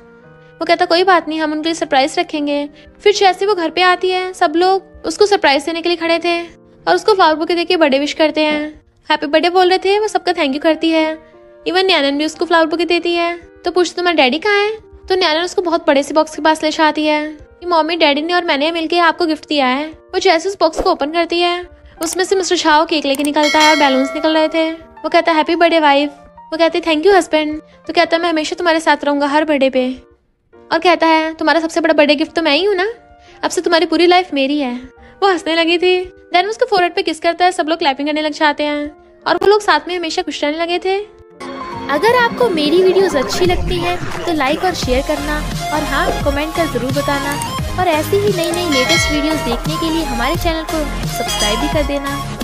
वो कहता कोई बात नहीं, हम उनके लिए सरप्राइज रखेंगे। फिर जैसे वो घर पे आती है सब लोग उसको सरप्राइज देने के लिए खड़े थे और उसको फ्लावर बुके देके बर्थडे विश करते हैं, हैप्पी बर्थडे बोल रहे थे। वो सबका थैंक यू करती है, इवन नैनन भी उसको फ्लावर बुके देती है। तो पूछती तुम्हारा डैडी कहाँ है। तो नैनन उसको बहुत बड़े से बॉक्स के पास ले जाती है कि मम्मी डैडी ने और मैंने मिलके आपको गिफ्ट दिया है। वो जैसे उस बॉक्स को ओपन करती है उसमें से मिस्टर झाओ केक लेके निकलता है और बैलून्स निकल रहे थे। वो कहता है हैप्पी बर्थडे वाइफ। वो कहती है थैंक यू हस्बैंड। तो कहता है मैं हमेशा तुम्हारे साथ रहूंगा हर बर्थडे पे। और कहता है तुम्हारा सबसे बड़ा बर्थडे गिफ्ट तो मैं ही हूँ ना, अब से तुम्हारी पूरी लाइफ मेरी है। वो हंसने लगी थी। देन उसको फोरहेड पे किस करता है, सब लोग क्लैपिंग करने लग जाते हैं और वो लोग साथ में हमेशा खुश रहने लगे थे। अगर आपको मेरी वीडियोस अच्छी लगती हैं तो लाइक और शेयर करना और हाँ कमेंट कर जरूर बताना और ऐसी ही नई नई लेटेस्ट वीडियोस देखने के लिए हमारे चैनल को सब्सक्राइब भी कर देना।